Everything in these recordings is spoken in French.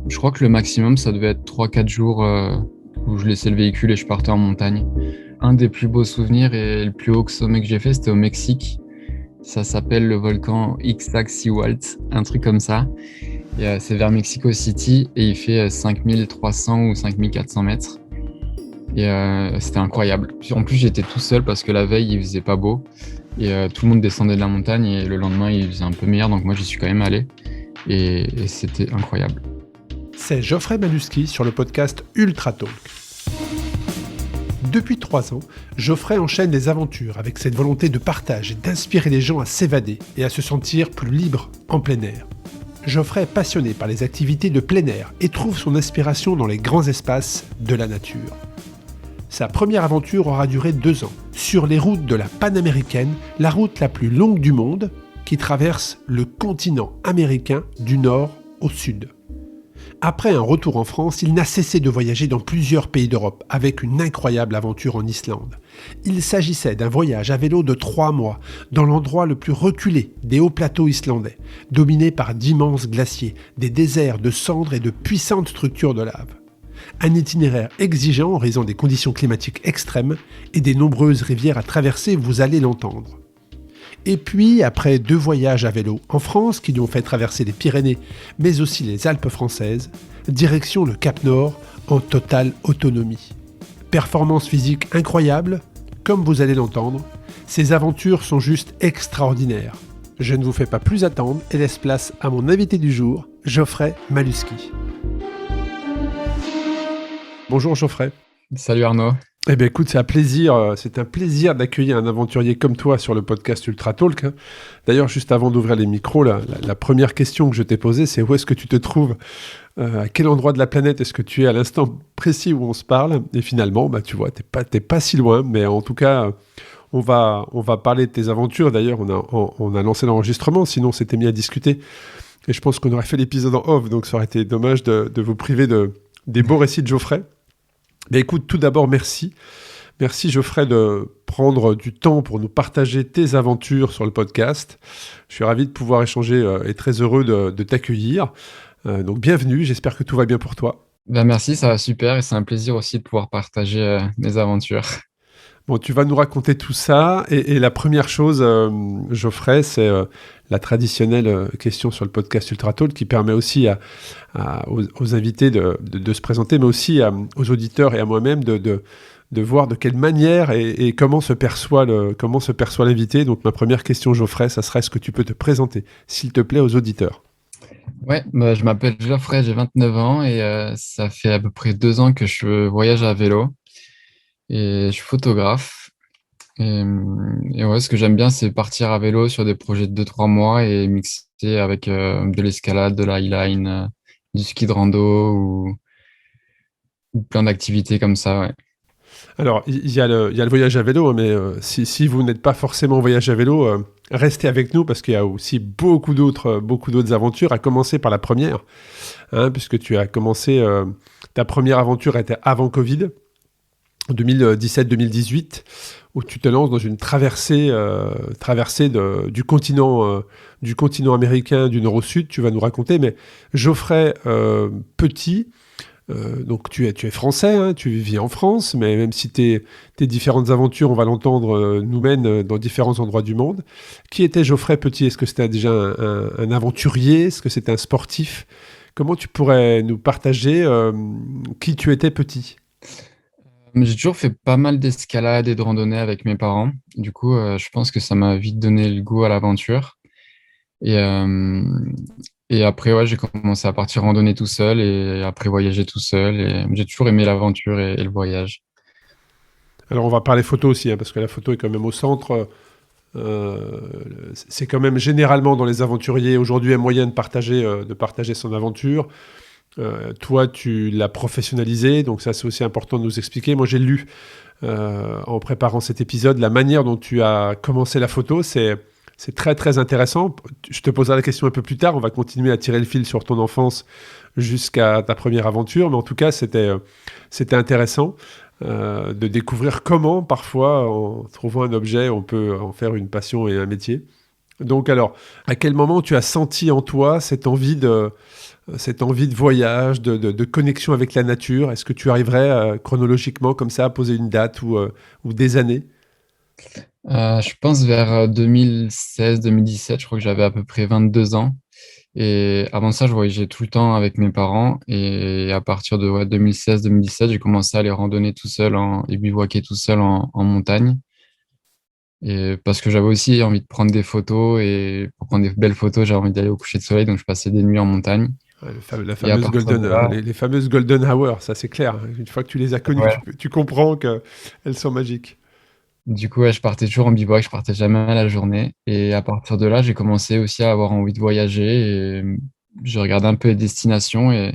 Je crois que le maximum, ça devait être 3-4 jours où je laissais le véhicule et je partais en montagne. Un des plus beaux souvenirs et le plus haut sommet que j'ai fait, c'était au Mexique. Ça s'appelle le volcan Iztaccíhuatl, un truc comme ça. Et c'est vers Mexico City et il fait 5300 ou 5400 mètres. Et c'était incroyable. En plus, j'étais tout seul parce que la veille, il faisait pas beau. Et tout le monde descendait de la montagne et le lendemain, il faisait un peu meilleur. Donc moi, j'y suis quand même allé. Et c'était incroyable. C'est Geoffrey Malusky sur le podcast Ultra Talk. Depuis 3 ans, Geoffrey enchaîne les aventures avec cette volonté de partage et d'inspirer les gens à s'évader et à se sentir plus libres en plein air. Geoffrey est passionné par les activités de plein air et trouve son inspiration dans les grands espaces de la nature. Sa première aventure aura duré 2 ans, sur les routes de la Panaméricaine, la route la plus longue du monde, qui traverse le continent américain du nord au sud. Après un retour en France, il n'a cessé de voyager dans plusieurs pays d'Europe, avec une incroyable aventure en Islande. Il s'agissait d'un voyage à vélo de 3 mois, dans l'endroit le plus reculé des hauts plateaux islandais, dominé par d'immenses glaciers, des déserts de cendres et de puissantes structures de lave. Un itinéraire exigeant en raison des conditions climatiques extrêmes et des nombreuses rivières à traverser, vous allez l'entendre. Et puis, après 2 voyages à vélo en France qui lui ont fait traverser les Pyrénées, mais aussi les Alpes françaises, direction le Cap Nord en totale autonomie. Performance physique incroyable, comme vous allez l'entendre, ces aventures sont juste extraordinaires. Je ne vous fais pas plus attendre et laisse place à mon invité du jour, Geoffrey Malusky. Bonjour Geoffrey. Salut Arnaud. Eh bien écoute, c'est un plaisir d'accueillir un aventurier comme toi sur le podcast Ultra Talk. D'ailleurs, juste avant d'ouvrir les micros, la première question que je t'ai posée, c'est où est-ce que tu te trouves, à quel endroit de la planète est-ce que tu es à l'instant précis où on se parle. Et finalement, tu vois, t'es pas si loin, mais en tout cas, on va parler de tes aventures. D'ailleurs, on a lancé l'enregistrement, sinon on s'était mis à discuter. Et je pense qu'on aurait fait l'épisode en off, donc ça aurait été dommage de vous priver des beaux récits de Geoffrey. Mais écoute, tout d'abord, merci. Merci Geoffrey de prendre du temps pour nous partager tes aventures sur le podcast. Je suis ravi de pouvoir échanger et très heureux de t'accueillir. Donc bienvenue, j'espère que tout va bien pour toi. Merci, ça va super et c'est un plaisir aussi de pouvoir partager mes aventures. Bon, tu vas nous raconter tout ça. Et la première chose, Geoffrey, c'est la traditionnelle question sur le podcast Ultra Talk qui permet aussi aux invités de se présenter, mais aussi aux auditeurs et à moi-même de voir de quelle manière et comment se perçoit l'invité. Donc ma première question, Geoffrey, ça serait: est-ce que tu peux te présenter, s'il te plaît, aux auditeurs? Ouais, je m'appelle Geoffrey, j'ai 29 ans et ça fait à peu près 2 ans que je voyage à vélo et je suis photographe. Et ouais, ce que j'aime bien, c'est partir à vélo sur des projets de 2-3 mois et mixer avec de l'escalade, de la highline, du ski de rando ou plein d'activités comme ça, ouais. Alors, il y a le voyage à vélo, mais si vous n'êtes pas forcément en voyage à vélo, restez avec nous parce qu'il y a aussi beaucoup d'autres aventures, à commencer par la première, puisque tu as commencé, ta première aventure était avant Covid, en 2017-2018, où tu te lances dans une traversée du continent américain du nord au sud. Tu vas nous raconter, mais Geoffrey, petit... donc tu es français, tu vis en France, mais même si tes différentes aventures, on va l'entendre, nous mènent dans différents endroits du monde. Qui était Geoffrey petit? Est-ce que c'était déjà un aventurier? Est-ce que c'était un sportif? Comment tu pourrais nous partager qui tu étais petit? J'ai toujours fait pas mal d'escalade et de randonnée avec mes parents. Du coup, je pense que ça m'a vite donné le goût à l'aventure. Et, euh, et après, ouais, j'ai commencé à partir randonner tout seul et après voyager tout seul. Et j'ai toujours aimé l'aventure et le voyage. Alors on va parler photo aussi, parce que la photo est quand même au centre. Euh, c'est quand même généralement dans les aventuriers aujourd'hui un moyen de partager son aventure. Toi, tu l'as professionnalisé, donc ça c'est aussi important de nous expliquer. Moi j'ai lu en préparant cet épisode la manière dont tu as commencé la photo. C'est très très intéressant. Je te poserai la question un peu plus tard. On va continuer à tirer le fil sur ton enfance jusqu'à ta première aventure, mais en tout cas c'était intéressant de découvrir comment parfois en trouvant un objet on peut en faire une passion et un métier. Donc alors, à quel moment tu as senti en toi cette envie de voyage, de connexion avec la nature? Est-ce que tu arriverais chronologiquement comme ça à poser une date ou des années? Je pense vers 2016-2017, je crois que j'avais à peu près 22 ans. Et avant ça, je voyageais tout le temps avec mes parents. Et à partir de 2016-2017, j'ai commencé à aller randonner tout seul et bivouaquer tout seul en montagne. Et parce que j'avais aussi envie de prendre des photos. Et pour prendre des belles photos, j'avais envie d'aller au coucher de soleil. Donc, je passais des nuits en montagne. Ouais, la Et à fameuse partir de là, les fameuses golden hours, ça c'est clair. Une fois que tu les as connues, ouais. tu comprends qu'elles sont magiques. Du coup, ouais, je partais toujours en bivouac. Je partais jamais à la journée. Et à partir de là, j'ai commencé aussi à avoir envie de voyager. Et je regardais un peu les destinations. Et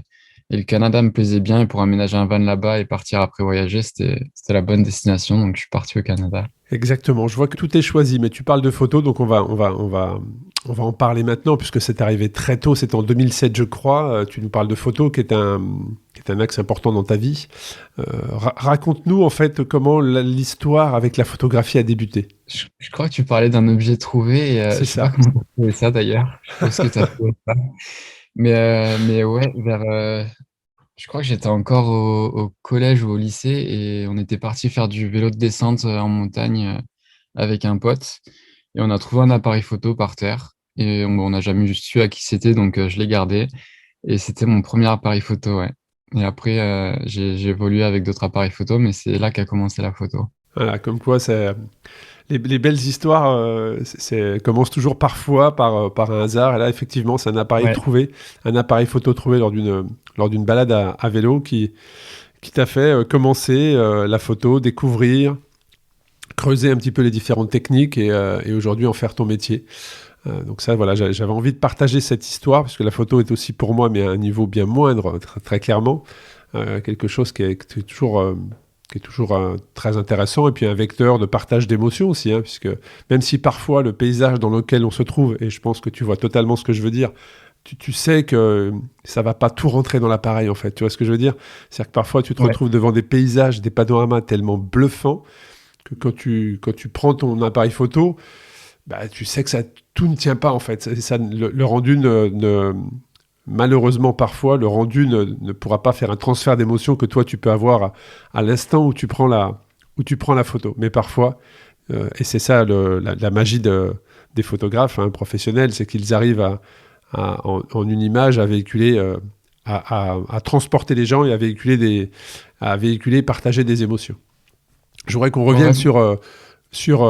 le Canada me plaisait bien. Et pour aménager un van là-bas et partir après voyager, c'était la bonne destination. Donc, je suis parti au Canada. Exactement. Je vois que tout est choisi, mais tu parles de photos, donc on va en parler maintenant puisque c'est arrivé très tôt. C'est en 2007, je crois. Tu nous parles de photos, qui est un axe important dans ta vie. Raconte-nous en fait comment l'histoire avec la photographie a débuté. Je crois que tu parlais d'un objet trouvé. Et, C'est je sais pas ça. comment tu as trouvé ça d'ailleurs. Je sais pas ce que tu as trouvé ça. Mais ouais, je crois que j'étais encore au collège ou au lycée et on était parti faire du vélo de descente en montagne avec un pote et on a trouvé un appareil photo par terre et on n'a jamais su à qui c'était donc je l'ai gardé et c'était mon premier appareil photo, ouais. Et après j'ai évolué avec d'autres appareils photo mais c'est là qu'a commencé la photo. Voilà, comme quoi les belles histoires commencent toujours parfois par un hasard. Et là, effectivement, c'est Ouais. un appareil photo trouvé lors d'une balade à vélo qui t'a fait commencer la photo, découvrir, creuser un petit peu les différentes techniques et aujourd'hui en faire ton métier. Donc ça, voilà, j'avais envie de partager cette histoire parce que la photo est aussi pour moi, mais à un niveau bien moindre, très clairement, quelque chose qui est toujours très intéressant et puis un vecteur de partage d'émotions aussi, hein, puisque même si parfois le paysage dans lequel on se trouve, et je pense que tu vois totalement ce que je veux dire, tu sais que ça va pas tout rentrer dans l'appareil en fait, tu vois ce que je veux dire? C'est-à-dire que parfois tu te Ouais. retrouves devant des paysages, des panoramas tellement bluffants que quand tu prends ton appareil photo, bah, tu sais que tout ne tient pas en fait. Le rendu malheureusement parfois, le rendu ne pourra pas faire un transfert d'émotion que toi tu peux avoir à l'instant où tu prends la photo. Mais parfois, et c'est ça la magie des photographes professionnels, c'est qu'ils arrivent en une image à véhiculer, à transporter les gens et à véhiculer, partager des émotions. Je voudrais qu'on revienne Ouais. sur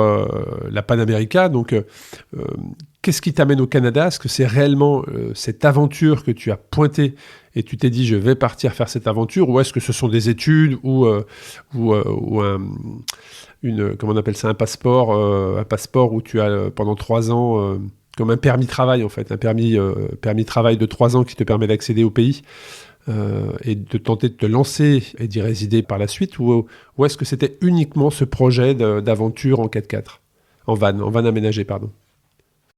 la Panamérica. Donc, qu'est-ce qui t'amène au Canada? Est-ce que c'est réellement cette aventure que tu as pointée et tu t'es dit je vais partir faire cette aventure, ou est-ce que ce sont des études ou comment on appelle ça, un passeport où tu as pendant 3 ans comme un permis de travail en fait, permis de travail de 3 ans qui te permet d'accéder au pays et de tenter de te lancer et d'y résider par la suite, ou est-ce que c'était uniquement ce projet d'aventure en 4x4, en van aménagé, pardon.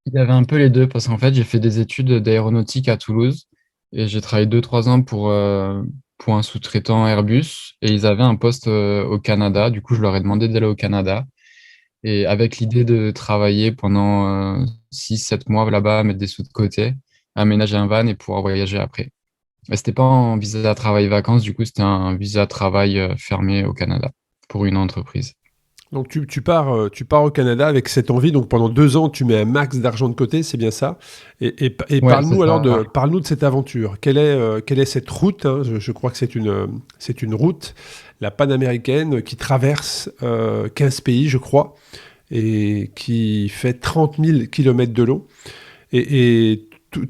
Il y avait un peu les deux parce qu'en fait, j'ai fait des études d'aéronautique à Toulouse et j'ai travaillé 2-3 ans pour un sous-traitant Airbus et ils avaient un poste au Canada. Du coup, je leur ai demandé d'aller au Canada et avec l'idée de travailler pendant 6-7 mois là-bas, mettre des sous de côté, aménager un van et pouvoir voyager après. Et c'était pas un visa travail-vacances, du coup, c'était un visa travail fermé au Canada pour une entreprise. Donc tu pars au Canada avec cette envie, donc pendant 2 ans tu mets un max d'argent de côté, c'est bien ça. Et Ouais, c'est ça. parle-nous de cette aventure. Quelle est cette route, hein? Je crois que c'est une route, la panaméricaine, qui traverse 15 pays, je crois, et qui fait 30 000 kilomètres de long.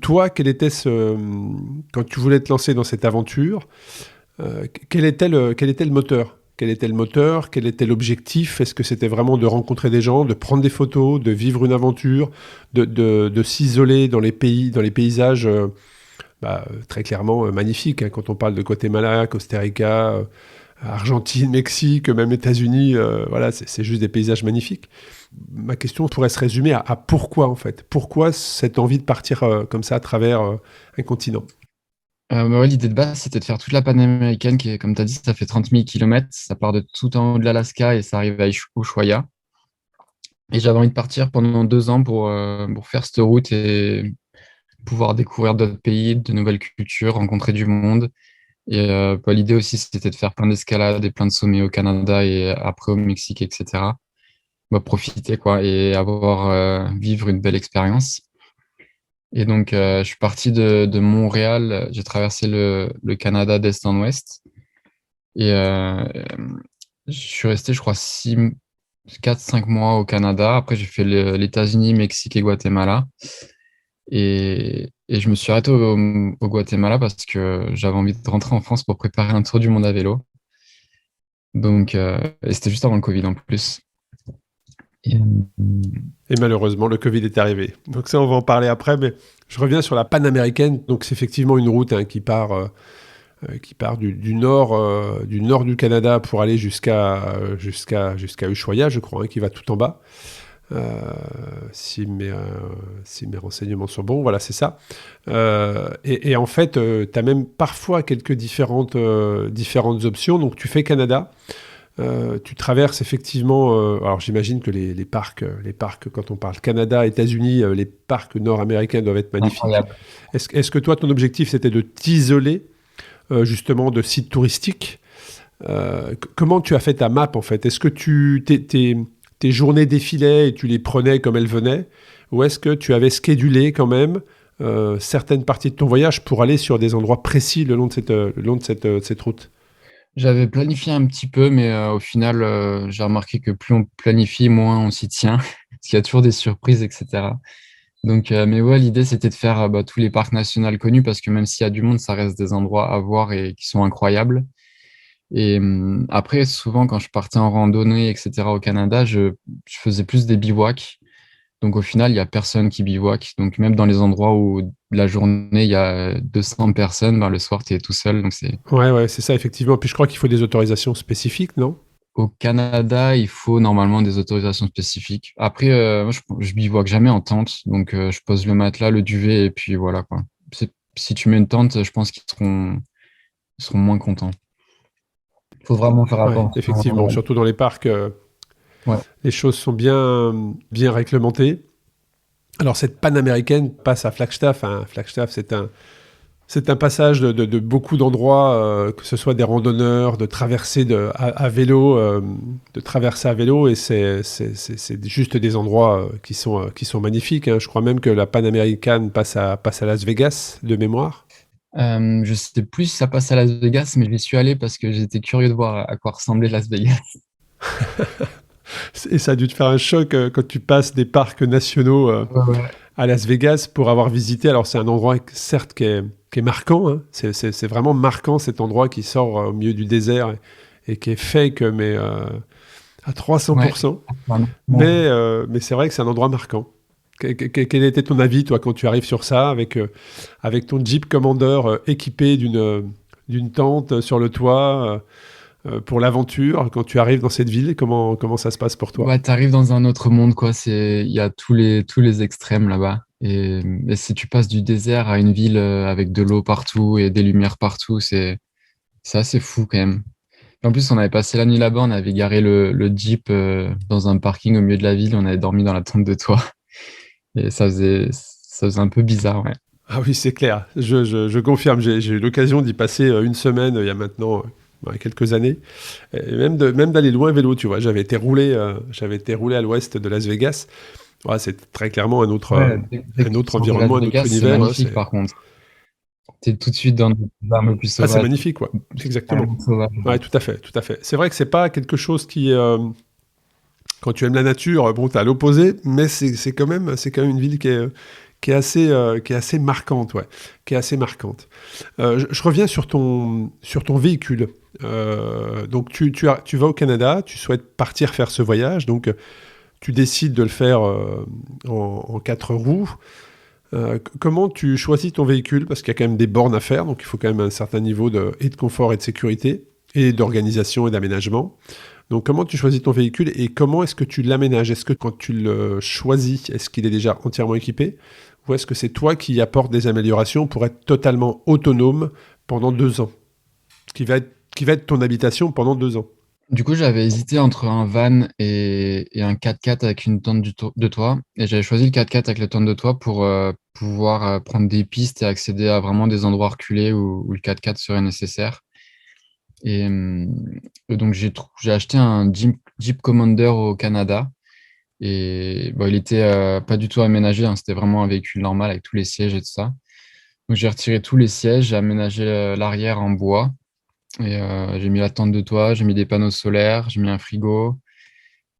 Toi, quand tu voulais te lancer dans cette aventure, quel était le moteur? Quel était le moteur? Quel était l'objectif? Est-ce que c'était vraiment de rencontrer des gens, de prendre des photos, de vivre une aventure, de s'isoler dans les pays, dans les paysages très clairement magnifiques, hein, quand on parle de Guatemala, Costa Rica, Argentine, Mexique, même États-Unis, voilà, c'est juste des paysages magnifiques. Ma question pourrait se résumer à pourquoi en fait? Pourquoi cette envie de partir comme ça à travers un continent? Bah ouais, l'idée de base, c'était de faire toute la Panaméricaine, qui est, comme tu as dit, ça fait 30 000 kilomètres. Ça part de tout en haut de l'Alaska et ça arrive à Ushuaia. Et j'avais envie de partir pendant 2 ans pour faire cette route et pouvoir découvrir d'autres pays, de nouvelles cultures, rencontrer du monde. Et bah, l'idée aussi, c'était de faire plein d'escalades et plein de sommets au Canada et après au Mexique, etc. Bah, profiter, quoi, et vivre une belle expérience. Et donc, je suis parti de Montréal, j'ai traversé le Canada d'est en ouest. Et je suis resté, je crois, 4-5 mois au Canada. Après, j'ai fait les États-Unis, Mexique et Guatemala. Et je me suis arrêté au Guatemala parce que j'avais envie de rentrer en France pour préparer un tour du monde à vélo. Donc, et c'était juste avant le Covid en plus. Et, Et malheureusement, le Covid est arrivé. Donc ça, on va en parler après, mais je reviens sur la panaméricaine. Donc c'est effectivement une route qui part du nord du Canada pour aller jusqu'à Ushuaia, je crois, hein, qui va tout en bas. Si mes renseignements sont bons, voilà, c'est ça. Et en fait, tu as même parfois quelques différentes options. Donc tu fais Canada. Tu traverses effectivement, alors j'imagine que les parcs, quand on parle Canada, États-Unis, les parcs nord-américains doivent être magnifiques. incroyable. Est-ce que toi, ton objectif, c'était de t'isoler justement de sites touristiques? Comment tu as fait ta map en fait? Est-ce que tes journées défilaient et tu les prenais comme elles venaient? Ou est-ce que tu avais schedulé quand même certaines parties de ton voyage pour aller sur des endroits précis le long de cette route? J'avais planifié un petit peu, mais au final, j'ai remarqué que plus on planifie, moins on s'y tient, parce qu'il y a toujours des surprises, etc. Donc, mais ouais, l'idée, c'était de faire bah, tous les parcs nationaux connus, parce que même s'il y a du monde, ça reste des endroits à voir et qui sont incroyables. Et après, souvent, quand je partais en randonnée, etc., au Canada, je faisais plus des bivouacs. Donc, au final, il n'y a personne qui bivouac. Donc, même dans les endroits où la journée, il y a 200 personnes, ben, le soir, tu es tout seul. Donc, c'est Ouais, c'est ça, effectivement. Puis je crois qu'il faut des autorisations spécifiques, non? au Canada, il faut normalement des autorisations spécifiques. Après, moi, je bivouac jamais en tente. Donc, je pose le matelas, le duvet, et puis voilà, quoi. Si tu mets une tente, je pense qu'ils seront moins contents. Il faut vraiment faire Ouais, attention. effectivement. Surtout dans les parcs, Ouais. les choses sont bien réglementées. Alors, cette panaméricaine passe à Flagstaff, hein. Flagstaff, c'est un passage de beaucoup d'endroits, que ce soit des randonneurs, de traverser à vélo, de traverser à vélo, et c'est juste des endroits qui sont magnifiques, hein. Je crois même que la panaméricaine passe à Las Vegas, de mémoire. Je sais plus si ça passe à Las Vegas, mais j'y suis allé parce que j'étais curieux de voir à quoi ressemblait Las Vegas. Et ça a dû te faire un choc quand tu passes des parcs nationaux Ouais, ouais. à Las Vegas pour avoir visité. Alors, c'est un endroit, certes, qui est marquant, hein. C'est vraiment marquant, cet endroit qui sort au milieu du désert et qui est fake, mais à Ouais. 300%. Vraiment. Mais c'est vrai que c'est un endroit marquant. Quel était ton avis, toi, quand tu arrives sur ça, avec ton Jeep Commander équipé d'une tente sur le toit pour l'aventure, quand tu arrives dans cette ville, comment ça se passe pour toi? Ouais, t'arrives dans un autre monde, quoi. Il y a tous les extrêmes là-bas. Et si tu passes du désert à une ville avec de l'eau partout et des lumières partout, c'est assez fou quand même. Et en plus, on avait passé la nuit là-bas, on avait garé le Jeep dans un parking au milieu de la ville, on avait dormi dans la tente de toit. Et ça faisait un peu bizarre, ouais. Ah oui, c'est clair. Je confirme. J'ai eu l'occasion d'y passer une semaine il y a maintenant ouais, quelques années. Et même d'aller loin à vélo, tu vois. J'avais été roulé à l'ouest de Las Vegas. Ouais, c'est très clairement Ouais, dès que un tu autre sors de Las environnement, un autre Vegas, c'est univers, hein. magnifique par contre. T'es tout de suite dans un plus Ah, c'est sauvage. magnifique, quoi. Un Exactement. monde sauvage. Ouais, tout à fait, tout à fait. C'est vrai que c'est pas quelque chose quand tu aimes la nature, bon, t'es à l'opposé, mais c'est quand même une ville qui est assez marquante, ouais, qui est assez marquante. Je reviens sur ton véhicule. Donc tu vas au Canada, tu souhaites partir faire ce voyage, donc tu décides de le faire en 4 roues. Comment tu choisis ton véhicule? Parce qu'il y a quand même des bornes à faire, donc il faut quand même un certain niveau et de confort et de sécurité, et d'organisation et d'aménagement. Donc comment tu choisis ton véhicule et comment est-ce que tu l'aménages? Est-ce que quand tu le choisis, est-ce qu'il est déjà entièrement équipé? Ou est-ce que c'est toi qui apportes des améliorations pour être totalement autonome pendant 2 ans? Qui va être ton habitation pendant 2 ans? Du coup, j'avais hésité entre un van et un 4x4 avec une tente de toit. Et j'avais choisi le 4x4 avec la tente de toit pour pouvoir prendre des pistes et accéder à vraiment des endroits reculés où le 4x4 serait nécessaire. Et, donc, j'ai acheté un Jeep Commander au Canada. Et bon, il était pas du tout aménagé, hein, c'était vraiment un véhicule normal avec tous les sièges et tout ça. Donc, j'ai retiré tous les sièges, j'ai aménagé l'arrière en bois. Et j'ai mis la tente de toit, j'ai mis des panneaux solaires, j'ai mis un frigo.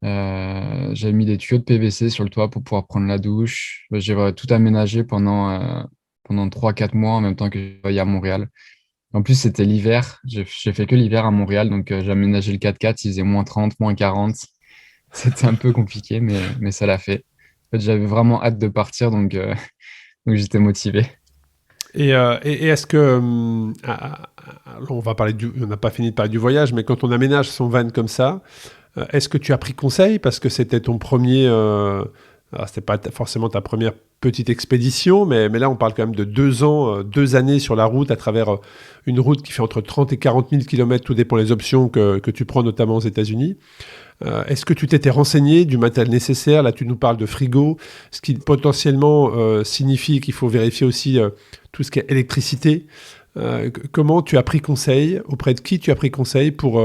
J'ai mis des tuyaux de PVC sur le toit pour pouvoir prendre la douche. J'ai tout aménagé pendant 3-4 mois en même temps que je travaillais à Montréal. En plus, c'était l'hiver. J'ai fait que l'hiver à Montréal, donc j'ai aménagé le 4x4. Il faisait -30, -40. C'était un peu compliqué, mais ça l'a fait. En fait, j'avais vraiment hâte de partir, donc j'étais motivé. Et est-ce que, alors on va parler on n'a pas fini de parler du voyage, mais quand on aménage son van comme ça, est-ce que tu as pris conseil parce que c'était ton premier, alors c'était pas forcément ta première petite expédition, mais là on parle quand même de 2 ans, 2 années sur la route à travers une route qui fait entre 30 et 40 000 kilomètres, tout dépend des options que tu prends notamment aux États-Unis. Est-ce que tu t'étais renseigné du matériel nécessaire? Là, tu nous parles de frigo, ce qui potentiellement signifie qu'il faut vérifier aussi tout ce qui est électricité. Comment tu as pris conseil? Auprès de qui tu as pris conseil pour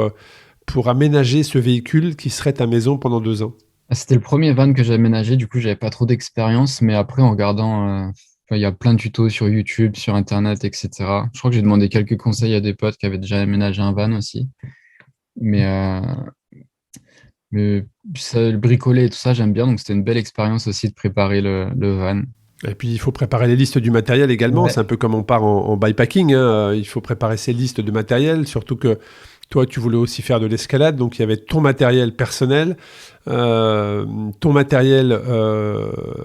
aménager ce véhicule qui serait ta maison pendant 2 ans? C'était le premier van que j'ai aménagé, du coup, j'avais pas trop d'expérience, mais après, en regardant, enfin, il y a plein de tutos sur YouTube, sur Internet, etc. Je crois que j'ai demandé quelques conseils à des potes qui avaient déjà aménagé un van aussi. Mais, euh, mais ça, le bricoler et tout ça, j'aime bien, donc c'était une belle expérience aussi de préparer le van. Et puis, il faut préparer les listes du matériel également. Ouais. C'est un peu comme on part en bikepacking, hein. Il faut préparer ses listes de matériel, surtout que toi, tu voulais aussi faire de l'escalade. Donc, il y avait ton matériel personnel, ton matériel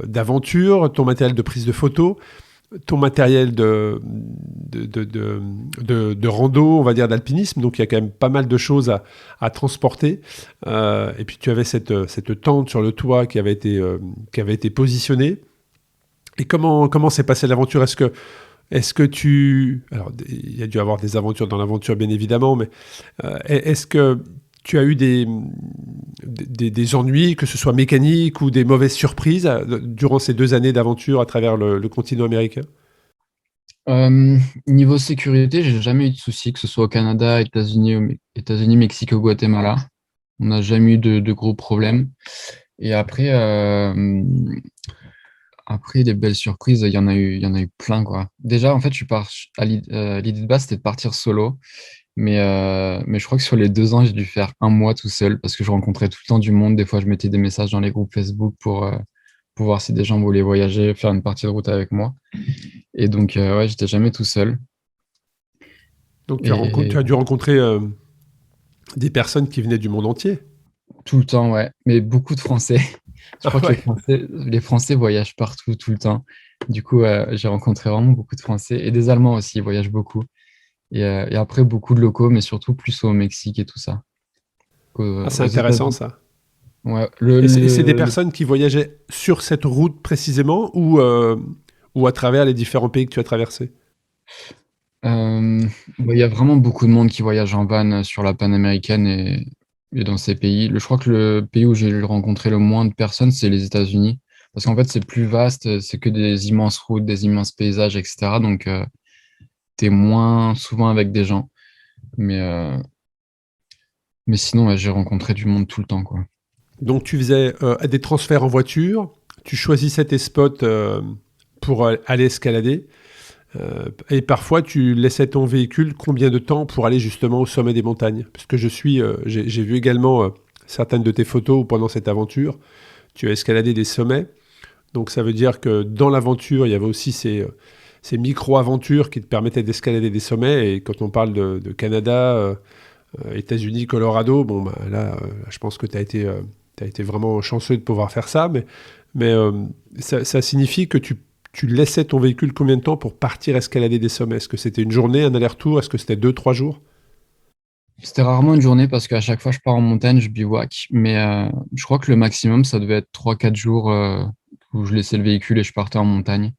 d'aventure, ton matériel de prise de photos, ton matériel de rando, on va dire d'alpinisme. Donc, il y a quand même pas mal de choses à transporter. Et puis, tu avais cette tente sur le toit qui avait été positionnée. Et comment s'est passée l'aventure? Est-ce que alors il y a dû avoir des aventures dans l'aventure bien évidemment, mais est-ce que tu as eu des ennuis, que ce soit mécaniques ou des mauvaises surprises durant ces 2 années d'aventure à travers le continent américain? Niveau sécurité, j'ai jamais eu de soucis, que ce soit au Canada, États-Unis, Mexique ou Guatemala. On n'a jamais eu de gros problèmes. Et après, des belles surprises, il y en a eu plein, quoi. Déjà, en fait, je pars l'idée de base, c'était de partir solo. Mais je crois que sur les 2 ans, j'ai dû faire un mois tout seul parce que je rencontrais tout le temps du monde. Des fois, je mettais des messages dans les groupes Facebook pour voir si des gens voulaient voyager, faire une partie de route avec moi. Et donc, ouais, j'étais jamais tout seul. Donc tu Et as dû rencontrer des personnes qui venaient du monde entier. tout le temps, ouais. Mais beaucoup de Français. Je Ah crois que les ouais. Français, les Français voyagent partout, tout le temps. Du coup, j'ai rencontré vraiment beaucoup de Français et des Allemands aussi, ils voyagent beaucoup. Et après, beaucoup de locaux, mais surtout plus au Mexique et tout ça. Ah, c'est Aux intéressant États-Unis. ça. Ouais, Et c'est des personnes qui voyageaient sur cette route précisément ou à travers les différents pays que tu as traversés? bah, il y a vraiment beaucoup de monde qui voyage en van sur la panaméricaine et dans ces pays. Je crois que le pays où j'ai rencontré le moins de personnes, c'est les États-Unis. Parce qu'en fait, c'est plus vaste, c'est que des immenses routes, des immenses paysages, etc. Donc, t'es moins souvent avec des gens. Mais sinon, ouais, j'ai rencontré du monde tout le temps, quoi. Donc tu faisais des transferts en voiture, tu choisissais tes spots pour aller escalader, et parfois tu laissais ton véhicule combien de temps pour aller justement au sommet des montagnes? Parce que j'ai vu également certaines de tes photos où pendant cette aventure, tu as escaladé des sommets. Donc ça veut dire que dans l'aventure, il y avait aussi ces micro-aventures qui te permettaient d'escalader des sommets. Et quand on parle de Canada, États-Unis, Colorado, bon, bah, là, je pense que t'as été vraiment chanceux de pouvoir faire ça. Mais ça signifie que tu laissais ton véhicule combien de temps pour partir escalader des sommets? Est-ce que c'était une journée, un aller-retour? Est-ce que c'était 2, 3 jours? C'était rarement une journée parce qu'à chaque fois, je pars en montagne, je bivouac. Mais je crois que le maximum, ça devait être 3-4 jours où je laissais le véhicule et je partais en montagne.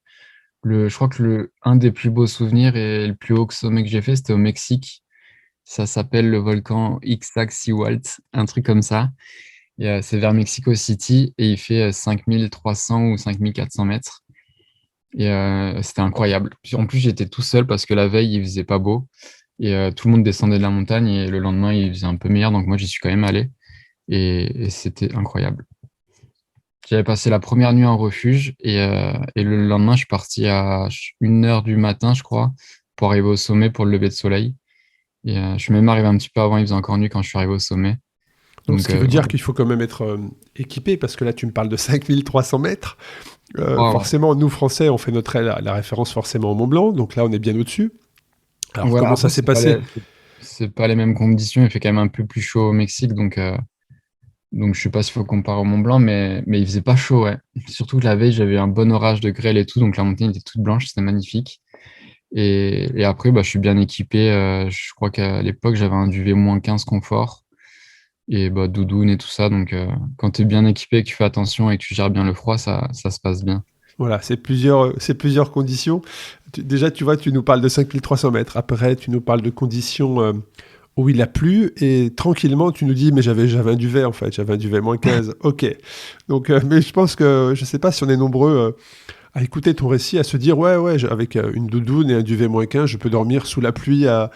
Je crois que un des plus beaux souvenirs et le plus haut sommet que j'ai fait, c'était au Mexique. Ça s'appelle le volcan Ixtaccíhuatl, un truc comme ça. Et c'est vers Mexico City et il fait 5300 ou 5400 mètres. Et c'était incroyable. Puis, en plus, j'étais tout seul parce que la veille, il faisait pas beau. Et tout le monde descendait de la montagne et le lendemain, il faisait un peu meilleur. Donc moi, j'y suis quand même allé. Et c'était incroyable. J'avais passé la première nuit en refuge et le lendemain, je suis parti à 1 heure du matin, je crois, pour arriver au sommet pour le lever de soleil. Et je suis même arrivé un petit peu avant, il faisait encore nuit quand je suis arrivé au sommet. Donc, ce Donc, qui veut dire voilà. qu'il faut quand même être équipé, parce que là, tu me parles de 5300 mètres. Wow. Forcément, nous, Français, on fait la référence forcément au Mont Blanc, donc là, on est bien au-dessus. Alors, Ouais, comment ça après, s'est passé? c'est pas les mêmes conditions. Il fait quand même un peu plus chaud au Mexique. Donc je sais pas s'il faut comparer au Mont Blanc, mais il faisait pas chaud, ouais. Surtout que la veille, j'avais un bon orage de grêle et tout. Donc la montagne était toute blanche. C'était magnifique. Et après, bah, je suis bien équipé. Je crois qu'à l'époque, j'avais un duvet -15 confort. Et bah, doudoune et tout ça. Donc, quand tu es bien équipé, que tu fais attention et que tu gères bien le froid, ça se passe bien. Voilà, c'est plusieurs conditions. Déjà, tu vois, tu nous parles de 5300 mètres. Après, tu nous parles de conditions où il a plu. Et tranquillement, tu nous dis, mais j'avais un duvet, en fait. J'avais un duvet -15. OK. Donc, mais je pense que, je sais pas si on est nombreux à écouter ton récit, à se dire, ouais, ouais, avec une doudoune et un duvet -15, je peux dormir sous la pluie à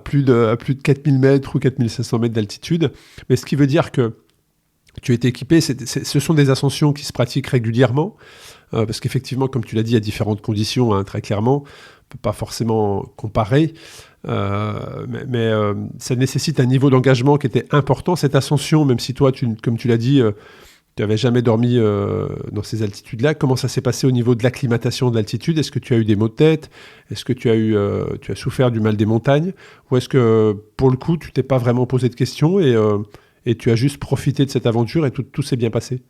plus de 4000 mètres ou 4500 mètres d'altitude. Mais ce qui veut dire que tu es équipé, ce sont des ascensions qui se pratiquent régulièrement. Parce qu'effectivement, comme tu l'as dit, il y a différentes conditions, hein, très clairement. On ne peut pas forcément comparer. Mais ça nécessite un niveau d'engagement qui était important. Cette ascension, même si toi, comme tu l'as dit, tu n'avais jamais dormi dans ces altitudes-là. Comment ça s'est passé au niveau de l'acclimatation de l'altitude? Est-ce que tu as eu des maux de tête? Est-ce que tu as souffert du mal des montagnes? Ou est-ce que, pour le coup, tu t'es pas vraiment posé de questions et tu as juste profité de cette aventure et tout s'est bien passé?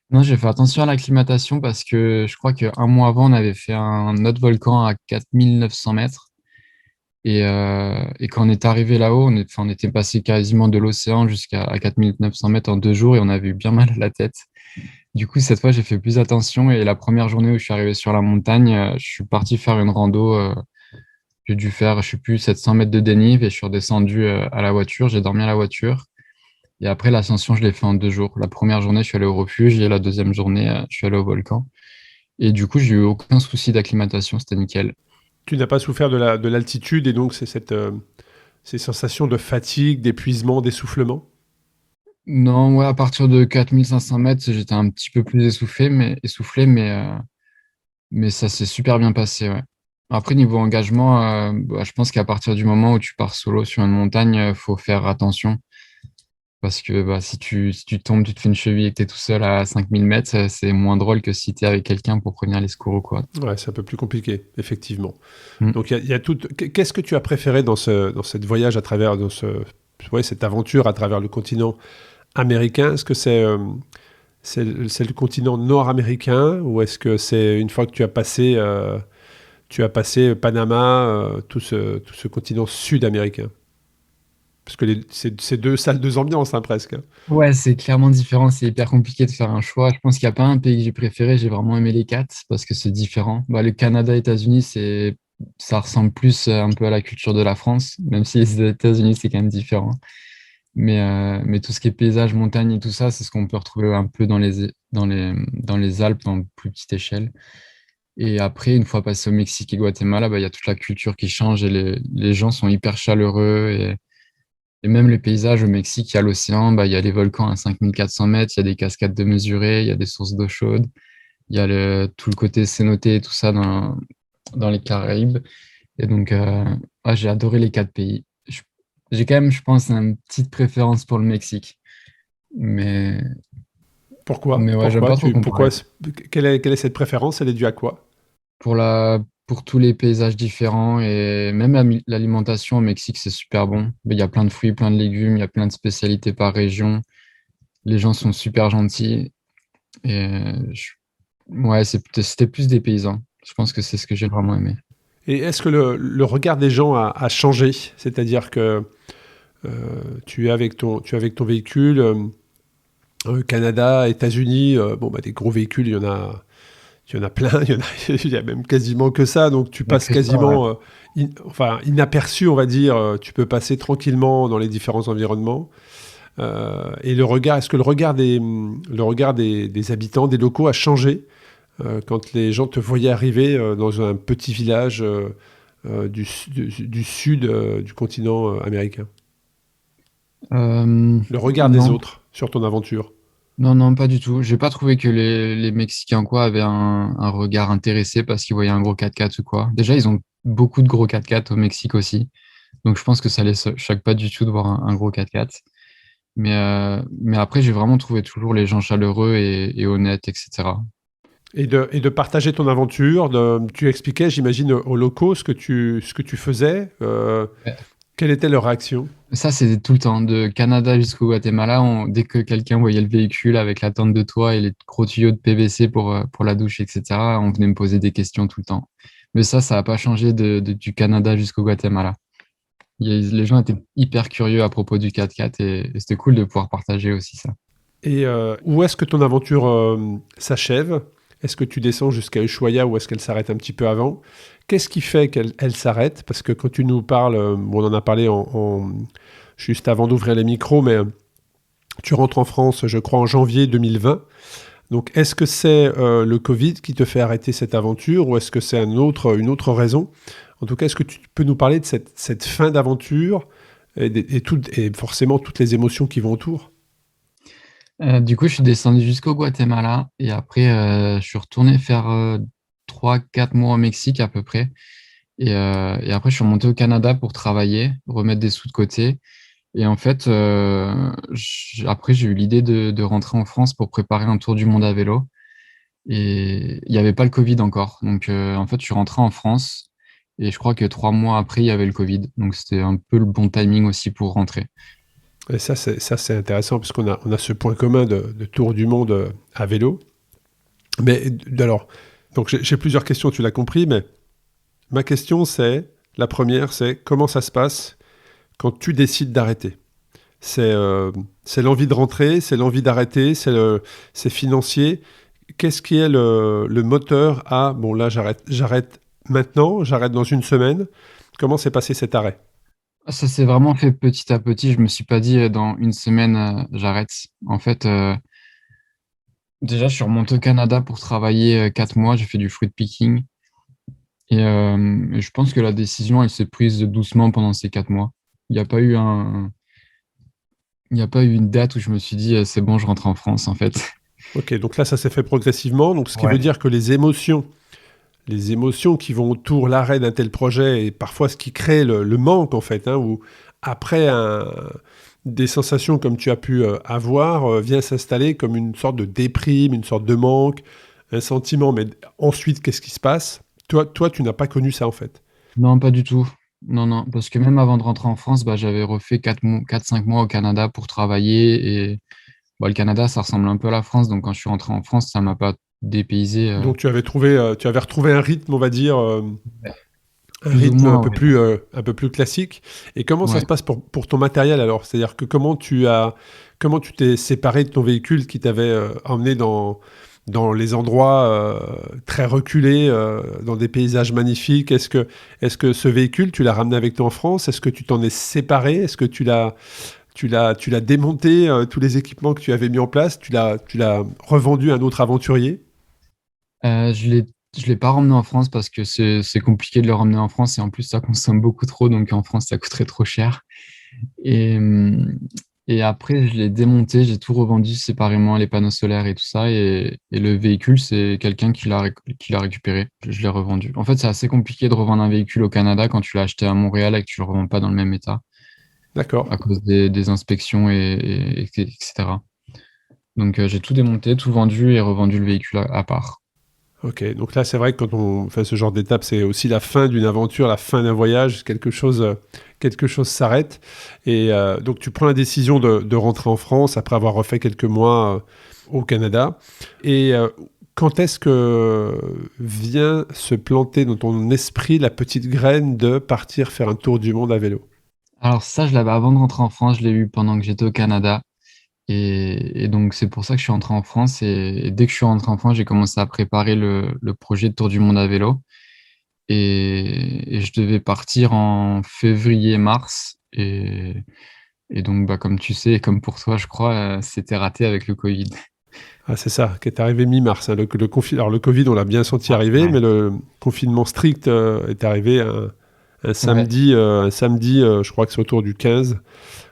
Non, j'ai fait attention à l'acclimatation parce que je crois qu'un mois avant, on avait fait un autre volcan à 4900 mètres. Et quand on est arrivé là-haut, enfin, on était passé quasiment de l'océan jusqu'à 4900 mètres en 2 jours et on avait eu bien mal à la tête. Du coup, cette fois, j'ai fait plus attention. Et la première journée où je suis arrivé sur la montagne, je suis parti faire une rando. J'ai dû faire, je sais plus, 700 mètres de dénive et je suis redescendu à la voiture. J'ai dormi à la voiture. Et après, l'ascension, je l'ai fait en 2 jours. La première journée, je suis allé au refuge et la deuxième journée, je suis allé au volcan. Et du coup, j'ai eu aucun souci d'acclimatation. C'était nickel. Tu n'as pas souffert de l'altitude et donc c'est ces sensations de fatigue, d'épuisement, d'essoufflement? Non, ouais, à partir de 4500 mètres, j'étais un petit peu plus essoufflé, mais ça s'est super bien passé, ouais. Après, niveau engagement, bah, je pense qu'à partir du moment où tu pars solo sur une montagne, faut faire attention. Parce que bah, si tu tombes, tu te fais une cheville et que tu es tout seul à 5000 mètres, c'est moins drôle que si tu es avec quelqu'un pour prévenir les secours ou quoi. Ouais, c'est un peu plus compliqué, effectivement. Mm. Donc il y a tout. Qu'est-ce que tu as préféré dans cette voyage ouais, cette aventure à travers le continent américain? Est-ce que c'est le continent nord-américain ou est-ce que c'est une fois que tu as passé Panama, tout ce continent sud-américain? Parce que c'est deux salles, deux ambiances, hein, presque. Ouais, c'est clairement différent. C'est hyper compliqué de faire un choix. Je pense qu'il n'y a pas un pays que j'ai préféré. J'ai vraiment aimé les quatre parce que c'est différent. Bah, le Canada, États-Unis, ça ressemble plus un peu à la culture de la France, même si les États-Unis, c'est quand même différent. Mais tout ce qui est paysage, montagne et tout ça, c'est ce qu'on peut retrouver un peu dans les Alpes, en plus petite échelle. Et après, une fois passé au Mexique et Guatemala, bah, il y a toute la culture qui change et les gens sont hyper chaleureux. Et même les paysages au Mexique, il y a l'océan, bah, il y a les volcans à 5400 mètres, il y a des cascades de mesurées, il y a des sources d'eau chaude, il y a tout le côté cénoté et tout ça dans les Caraïbes. Et donc, j'ai adoré les quatre pays. J'ai quand même, je pense, une petite préférence pour le Mexique. Mais, Pourquoi? mais ouais, j'aime Pourquoi pas trop tu, pourquoi, comparer. quelle est cette préférence? Elle est due à quoi? Pour tous les paysages différents et même l'alimentation au Mexique, c'est super bon. Il y a plein de fruits, plein de légumes, il y a plein de spécialités par région. Les gens sont super gentils. Et ouais, c'était plus des paysans. Je pense que c'est ce que j'ai vraiment aimé. Et est-ce que le regard des gens a changé? C'est-à-dire que tu es avec ton véhicule, Canada, États-Unis, bon, bah, des gros véhicules, Il y en a plein, il y a même quasiment que ça, donc tu Il passes que ça, ouais. quasiment inaperçu, on va dire. Tu peux passer tranquillement dans les différents environnements. Et est-ce que le regard des habitants, des locaux a changé quand les gens te voyaient arriver dans un petit village du sud du continent américain? Le regard des Non, autres sur ton aventure. non, non, pas du tout. J'ai pas trouvé que les Mexicains quoi avaient un regard intéressé parce qu'ils voyaient un gros 4x4 ou quoi. Déjà, ils ont beaucoup de gros 4x4 au Mexique aussi. Donc, je pense que ça les choque pas du tout de voir un gros 4x4. Mais après, j'ai vraiment trouvé toujours les gens chaleureux et honnêtes, etc. Et de partager ton aventure, tu expliquais, j'imagine, aux locaux ce que tu faisais. Quelle était leur réaction? Ça, c'est tout le temps. De Canada jusqu'au Guatemala, dès que quelqu'un voyait le véhicule avec la tente de toit et les gros tuyaux de PVC pour la douche, etc., on venait me poser des questions tout le temps. Mais ça n'a pas changé du Canada jusqu'au Guatemala. Les gens étaient hyper curieux à propos du 4x4 et c'était cool de pouvoir partager aussi ça. Et où est-ce que ton aventure s'achève? Est-ce que tu descends jusqu'à Ushuaia ou est-ce qu'elle s'arrête un petit peu avant? Qu'est-ce qui fait qu'elle s'arrête? Parce que quand tu nous parles, bon, on en a parlé juste avant d'ouvrir les micros, mais tu rentres en France, je crois, en janvier 2020. Donc, est-ce que c'est le Covid qui te fait arrêter cette aventure ou est-ce que c'est une autre raison? En tout cas, est-ce que tu peux nous parler de cette fin d'aventure et forcément toutes les émotions qui vont autour? Du coup, je suis descendu jusqu'au Guatemala et après, je suis retourné faire 3-4 mois au Mexique à peu près. Et après, je suis remonté au Canada pour travailler, remettre des sous de côté. Et en fait, après, j'ai eu l'idée de rentrer en France pour préparer un tour du monde à vélo. Et il n'y avait pas le Covid encore. Donc, en fait, je suis rentré en France et je crois que 3 mois après, il y avait le Covid. Donc, c'était un peu le bon timing aussi pour rentrer. Et ça, c'est intéressant parce qu'on a ce point commun de tour du monde à vélo. Mais alors, donc j'ai plusieurs questions, tu l'as compris, mais ma question la première, c'est comment ça se passe quand tu décides d'arrêter? C'est l'envie de rentrer, c'est l'envie d'arrêter, c'est financier. Qu'est-ce qui est le moteur à, bon là j'arrête maintenant, j'arrête dans une semaine. Comment s'est passé cet arrêt? Ça s'est vraiment fait petit à petit. Je me suis pas dit dans une semaine, j'arrête. En fait, déjà, je suis remonté au Canada pour travailler 4 mois. J'ai fait du fruit picking. Et je pense que la décision, elle s'est prise doucement pendant ces 4 mois. Il n'y a pas eu il n'y a pas eu une date où je me suis dit, c'est bon, je rentre en France, en fait. Ok, donc là ça s'est fait progressivement, donc ce qui veut Ouais. dire que les émotions qui vont autour l'arrêt d'un tel projet et parfois ce qui crée le manque en fait, hein, où après des sensations comme tu as pu avoir vient s'installer comme une sorte de déprime, une sorte de manque, un sentiment. Mais ensuite, qu'est-ce qui se passe? Toi, tu n'as pas connu ça en fait. Non, pas du tout. Non, non, parce que même avant de rentrer en France, bah, j'avais refait 4-5 mois au Canada pour travailler. Et bah, le Canada, ça ressemble un peu à la France. Donc, quand je suis rentré en France, ça m'a pas dépaysé, Donc tu avais retrouvé un rythme, on va dire, un plus ou rythme un moins. peu Ouais. plus classique. Et comment ça se Ouais. passe pour ton matériel alors? C'est-à-dire que comment tu t'es séparé de ton véhicule qui t'avait emmené dans les endroits très reculés, dans des paysages magnifiques? Est-ce que ce véhicule, tu l'as ramené avec toi en France? Est-ce que tu t'en es séparé? Est-ce que tu l'as démonté, tous les équipements que tu avais mis en place? Tu l'as revendu à un autre aventurier? Je l'ai pas ramené en France parce que c'est compliqué de le ramener en France et en plus ça consomme beaucoup trop, donc en France ça coûterait trop cher. Et, hum, et après je l'ai démonté, j'ai tout revendu séparément, les panneaux solaires et tout ça. Et le véhicule, c'est quelqu'un qui l'a récupéré, je l'ai revendu. En fait, c'est assez compliqué de revendre un véhicule au Canada quand tu l'as acheté à Montréal et que tu le revends pas dans le même état D'accord. à cause des inspections etc. Donc j'ai tout démonté, tout vendu et revendu le véhicule à part. Ok, donc là c'est vrai que quand on fait ce genre d'étape, c'est aussi la fin d'une aventure, la fin d'un voyage, quelque chose s'arrête. Et donc tu prends la décision de rentrer en France après avoir refait quelques mois au Canada. Et quand est-ce que vient se planter dans ton esprit la petite graine de partir faire un tour du monde à vélo? Alors ça, je l'avais avant de rentrer en France, je l'ai eu pendant que j'étais au Canada. Et donc, c'est pour ça que je suis rentré en France. Et dès que je suis rentré en France, j'ai commencé à préparer le projet de Tour du Monde à vélo. Et je devais partir en février-mars. Et donc, bah, comme tu sais, et comme pour toi, je crois, c'était raté avec le Covid. Ah, c'est ça, qui est arrivé mi-mars, hein. Alors le Covid, on l'a bien senti arriver, Ouais. mais le confinement strict est arrivé Ouais. un samedi je crois que c'est autour du 15,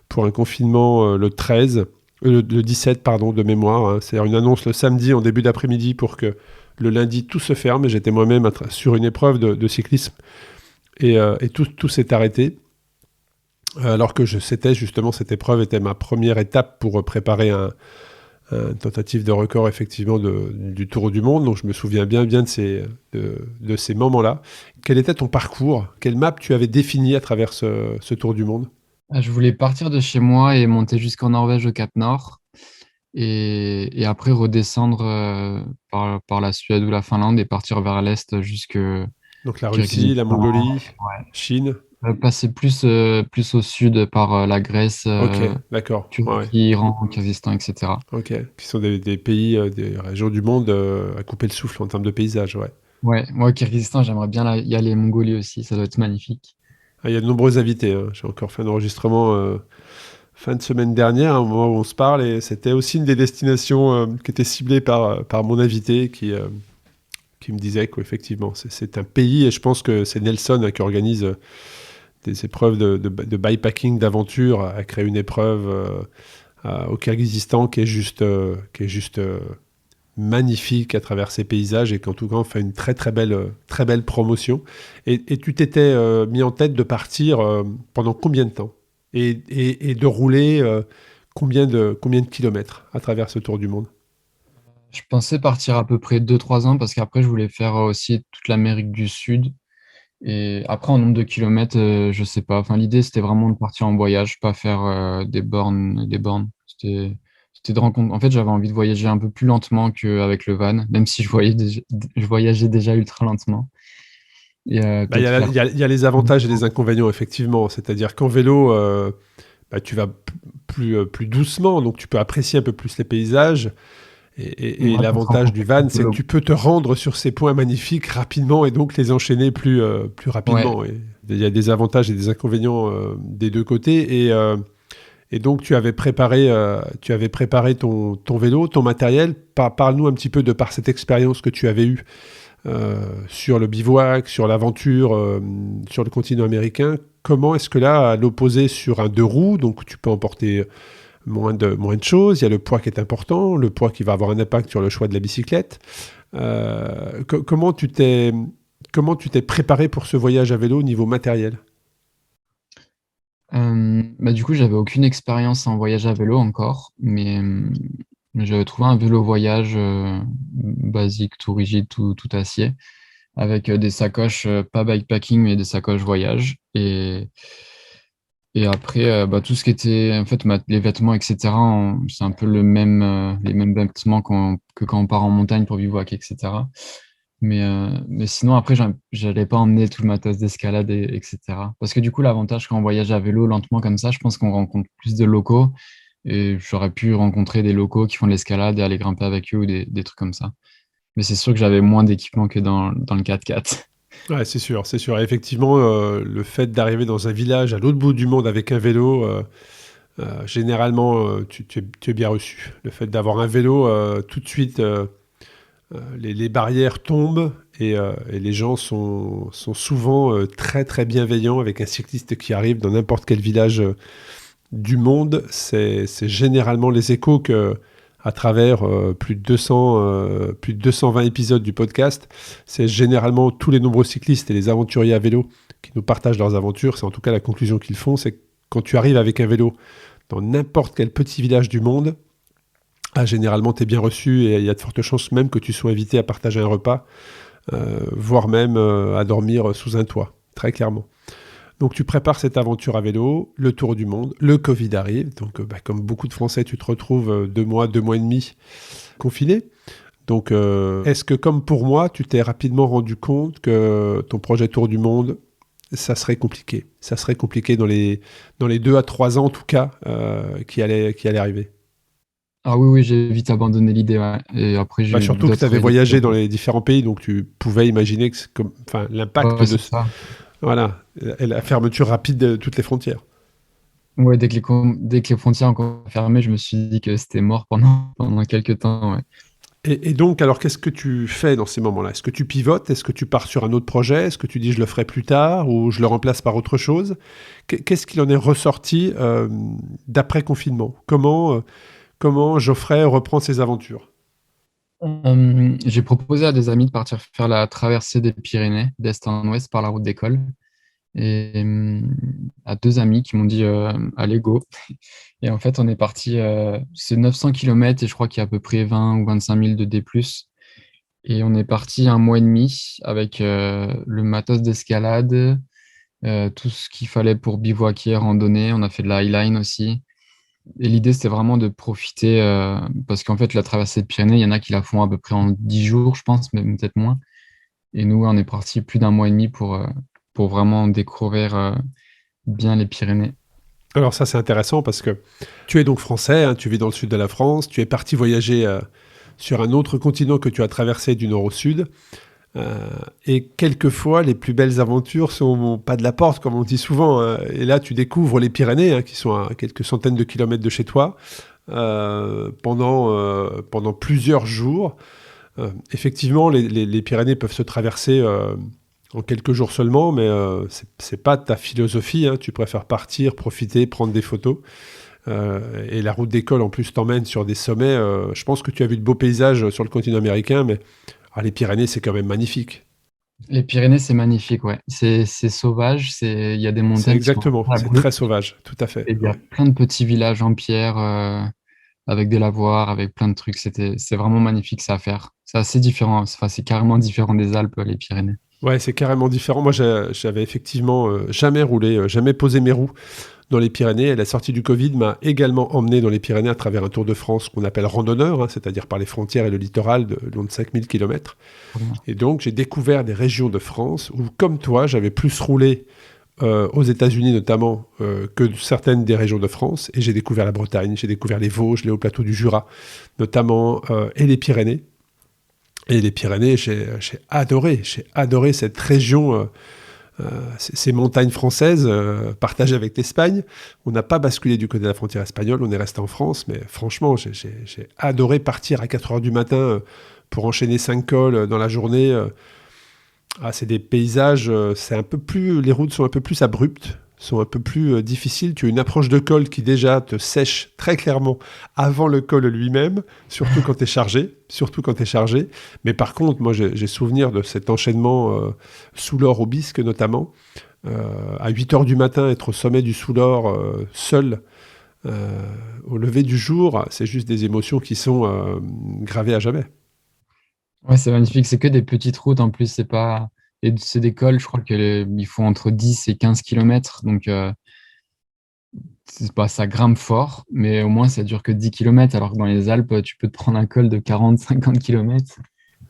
pour un confinement le 13, le 17, pardon, de mémoire, hein. C'est-à-dire une annonce le samedi en début d'après-midi pour que le lundi tout se ferme. Et j'étais moi-même sur une épreuve de cyclisme et tout s'est arrêté. Alors que justement, cette épreuve était ma première étape pour préparer une tentative de record effectivement du Tour du Monde. Donc je me souviens bien de ces moments-là. Quel était ton parcours? Quelle map tu avais définie à travers ce Tour du Monde? Je voulais partir de chez moi et monter jusqu'en Norvège au Cap Nord. Et après redescendre par la Suède ou la Finlande et partir vers l'Est jusque Donc la Russie, la Kyrgyzstan. Mongolie, Ouais. Chine. Passer plus au sud par la Grèce, Ok, d'accord. Ouais, ouais. Turquie, Iran, Kyrgyzstan, etc. Ok. Qui sont des pays, des régions du monde à couper le souffle en termes de paysage, ouais. Ouais, moi, Kyrgyzstan, j'aimerais bien y aller, Mongolie aussi, ça doit être magnifique. Ah, il y a de nombreux invités, hein. J'ai encore fait un enregistrement fin de semaine dernière, au moment où on se parle, et c'était aussi une des destinations qui était ciblée par mon invité qui me disait qu'effectivement, c'est un pays, et je pense que c'est Nelson qui organise des épreuves de bikepacking, d'aventure, a créé une épreuve au Kyrgyzstan qui est juste magnifique à travers ses paysages et qu'en tout cas on fait une très belle promotion. Et tu t'étais mis en tête de partir pendant combien de temps et de rouler combien de kilomètres à travers ce tour du monde? Je pensais partir à peu près 2 3 ans parce qu'après, je voulais faire aussi toute l'Amérique du Sud. Et après, en nombre de kilomètres, je sais pas. Enfin, l'idée, c'était vraiment de partir en voyage, pas faire des bornes, des bornes. C'était de rencontrer. En fait, j'avais envie de voyager un peu plus lentement qu'avec le van, même si je voyageais déjà ultra lentement. Et Bah, il y peut-être a, faire. il y a les avantages et les inconvénients, effectivement. C'est-à-dire qu'en vélo, bah, tu vas plus doucement, donc tu peux apprécier un peu plus les paysages. Et Ouais, peut-être l'avantage du rencontrer van, plus c'est que tu peux te rendre sur ces points magnifiques rapidement et donc les enchaîner plus Ouais. rapidement. Et il y a des avantages et des inconvénients des deux côtés. Et donc tu avais préparé ton vélo, ton matériel. Parle-nous un petit peu de par cette expérience que tu avais eue sur le bivouac, sur l'aventure, sur le continent américain. Comment est-ce que là, à l'opposé sur un deux roues, donc tu peux emporter moins de choses, il y a le poids qui est important, le poids qui va avoir un impact sur le choix de la bicyclette. Comment tu t'es préparé pour ce voyage à vélo au niveau matériel? Bah, du coup, j'avais aucune expérience en voyage à vélo encore, mais j'avais trouvé un vélo voyage basique, tout rigide, tout acier, avec des sacoches, pas bikepacking, mais des sacoches voyage. Et après, bah, tout ce qui était, en fait, les vêtements, etc., c'est un peu les mêmes vêtements que quand on part en montagne pour bivouac, etc. Mais sinon, après, j'allais pas emmener tout le matos d'escalade, etc. Parce que du coup, l'avantage quand on voyage à vélo lentement comme ça, je pense qu'on rencontre plus de locaux. Et j'aurais pu rencontrer des locaux qui font de l'escalade et aller grimper avec eux ou des trucs comme ça. Mais c'est sûr que j'avais moins d'équipement que dans le 4x4. Ouais, c'est sûr, c'est sûr. Et effectivement, le fait d'arriver dans un village à l'autre bout du monde avec un vélo, généralement, tu es bien reçu. Le fait d'avoir un vélo, tout de suite, les barrières tombent et les gens sont souvent très très bienveillants avec un cycliste qui arrive dans n'importe quel village du monde. C'est généralement les échos que, à travers plus de 220 épisodes du podcast, c'est généralement tous les nombreux cyclistes et les aventuriers à vélo qui nous partagent leurs aventures. C'est en tout cas la conclusion qu'ils font, c'est que quand tu arrives avec un vélo dans n'importe quel petit village du monde, généralement tu es bien reçu et il y a de fortes chances même que tu sois invité à partager un repas, voire même à dormir sous un toit, très clairement. Donc tu prépares cette aventure à vélo, le tour du monde, le Covid arrive, donc comme beaucoup de Français, tu te retrouves 2 mois et demi confiné. Donc est-ce que comme pour moi, tu t'es rapidement rendu compte que ton projet Tour du Monde, ça serait compliqué? Ça serait compliqué dans les 2 à 3 ans en tout cas qui allaient arriver. Ah oui, oui, j'ai vite abandonné l'idée, ouais. Et après, j'ai Bah, eu surtout que tu avais d'autres voyagé dans projets. les différents pays, donc tu pouvais imaginer que enfin, l'impact Ouais, de c'est ça. voilà, et la fermeture rapide de toutes les frontières. Ouais, dès que les frontières ont encore fermé, je me suis dit que c'était mort pendant quelques temps, ouais. Et donc, alors, qu'est-ce que tu fais dans ces moments-là? Est-ce que tu pivotes? Est-ce que tu pars sur un autre projet? Est-ce que tu dis je le ferai plus tard ou je le remplace par autre chose? Qu'est-ce qu'il en est ressorti d'après confinement? Comment Geoffrey reprend ses aventures? J'ai proposé à des amis de partir faire la traversée des Pyrénées d'est en ouest par la route d'école. Et à deux amis qui m'ont dit allez, go. Et en fait, on est parti, c'est 900 km et je crois qu'il y a à peu près 20 ou 25 000 de D+. Et on est parti un mois et demi avec le matos d'escalade, tout ce qu'il fallait pour bivouaquer, randonner. On a fait de la highline aussi. Et l'idée, c'était vraiment de profiter, parce qu'en fait, la traversée de Pyrénées, il y en a qui la font à peu près en 10 jours, je pense, mais peut-être moins. Et nous, on est parti plus d'un mois et demi pour vraiment découvrir bien les Pyrénées. Alors ça, c'est intéressant parce que tu es donc français, hein, tu vis dans le sud de la France, tu es parti voyager sur un autre continent que tu as traversé du nord au sud. Euh, et quelquefois, les plus belles aventures sont au pas de la porte, comme on dit souvent, hein. Et là, tu découvres les Pyrénées, hein, qui sont à quelques centaines de kilomètres de chez toi, pendant plusieurs jours. Effectivement, les Pyrénées peuvent se traverser en quelques jours seulement, mais c'est pas ta philosophie, hein. Tu préfères partir, profiter, prendre des photos. Et la route d'école, en plus, t'emmène sur des sommets. Je pense que tu as vu de beaux paysages sur le continent américain, mais les Pyrénées, c'est quand même magnifique. Les Pyrénées, c'est magnifique, ouais. C'est sauvage, il y a des C'est montagnes qui sont exactement, c'est très abruptes sauvage, tout à fait. et il y a Ouais. plein de petits villages en pierre avec des lavoirs, avec plein de trucs. C'est vraiment magnifique ça à faire. C'est assez différent, enfin, c'est carrément différent des Alpes, les Pyrénées. Ouais, c'est carrément différent. Moi, j'avais effectivement jamais roulé, jamais posé mes roues dans les Pyrénées. Et la sortie du Covid m'a également emmené dans les Pyrénées à travers un Tour de France qu'on appelle randonneur, hein, c'est-à-dire par les frontières et le littoral de long de 5000 km. Trop bien. Et donc, j'ai découvert des régions de France où, comme toi, j'avais plus roulé aux États-Unis notamment que certaines des régions de France. Et j'ai découvert la Bretagne, j'ai découvert les Vosges, les hauts plateaux du Jura notamment, et les Pyrénées. Et les Pyrénées, j'ai adoré cette région, ces montagnes françaises partagées avec l'Espagne. On n'a pas basculé du côté de la frontière espagnole, on est resté en France, mais franchement, j'ai adoré partir à 4 heures du matin pour enchaîner 5 cols dans la journée. C'est des paysages, c'est un peu plus, les routes sont un peu plus abruptes, sont un peu plus difficiles. Tu as une approche de col qui déjà te sèche très clairement avant le col lui-même, surtout quand tu es chargé. Mais par contre, moi j'ai souvenir de cet enchaînement sous l'or au Bisque notamment. À 8 heures du matin, être au sommet du Soulor seul au lever du jour, c'est juste des émotions qui sont gravées à jamais. Ouais, c'est magnifique. C'est que des petites routes en plus. C'est des cols, je crois qu'ils font entre 10 et 15 kilomètres. Donc, c'est pas, ça grimpe fort, mais au moins ça dure que 10 kilomètres. Alors que dans les Alpes, tu peux te prendre un col de 40, 50 kilomètres.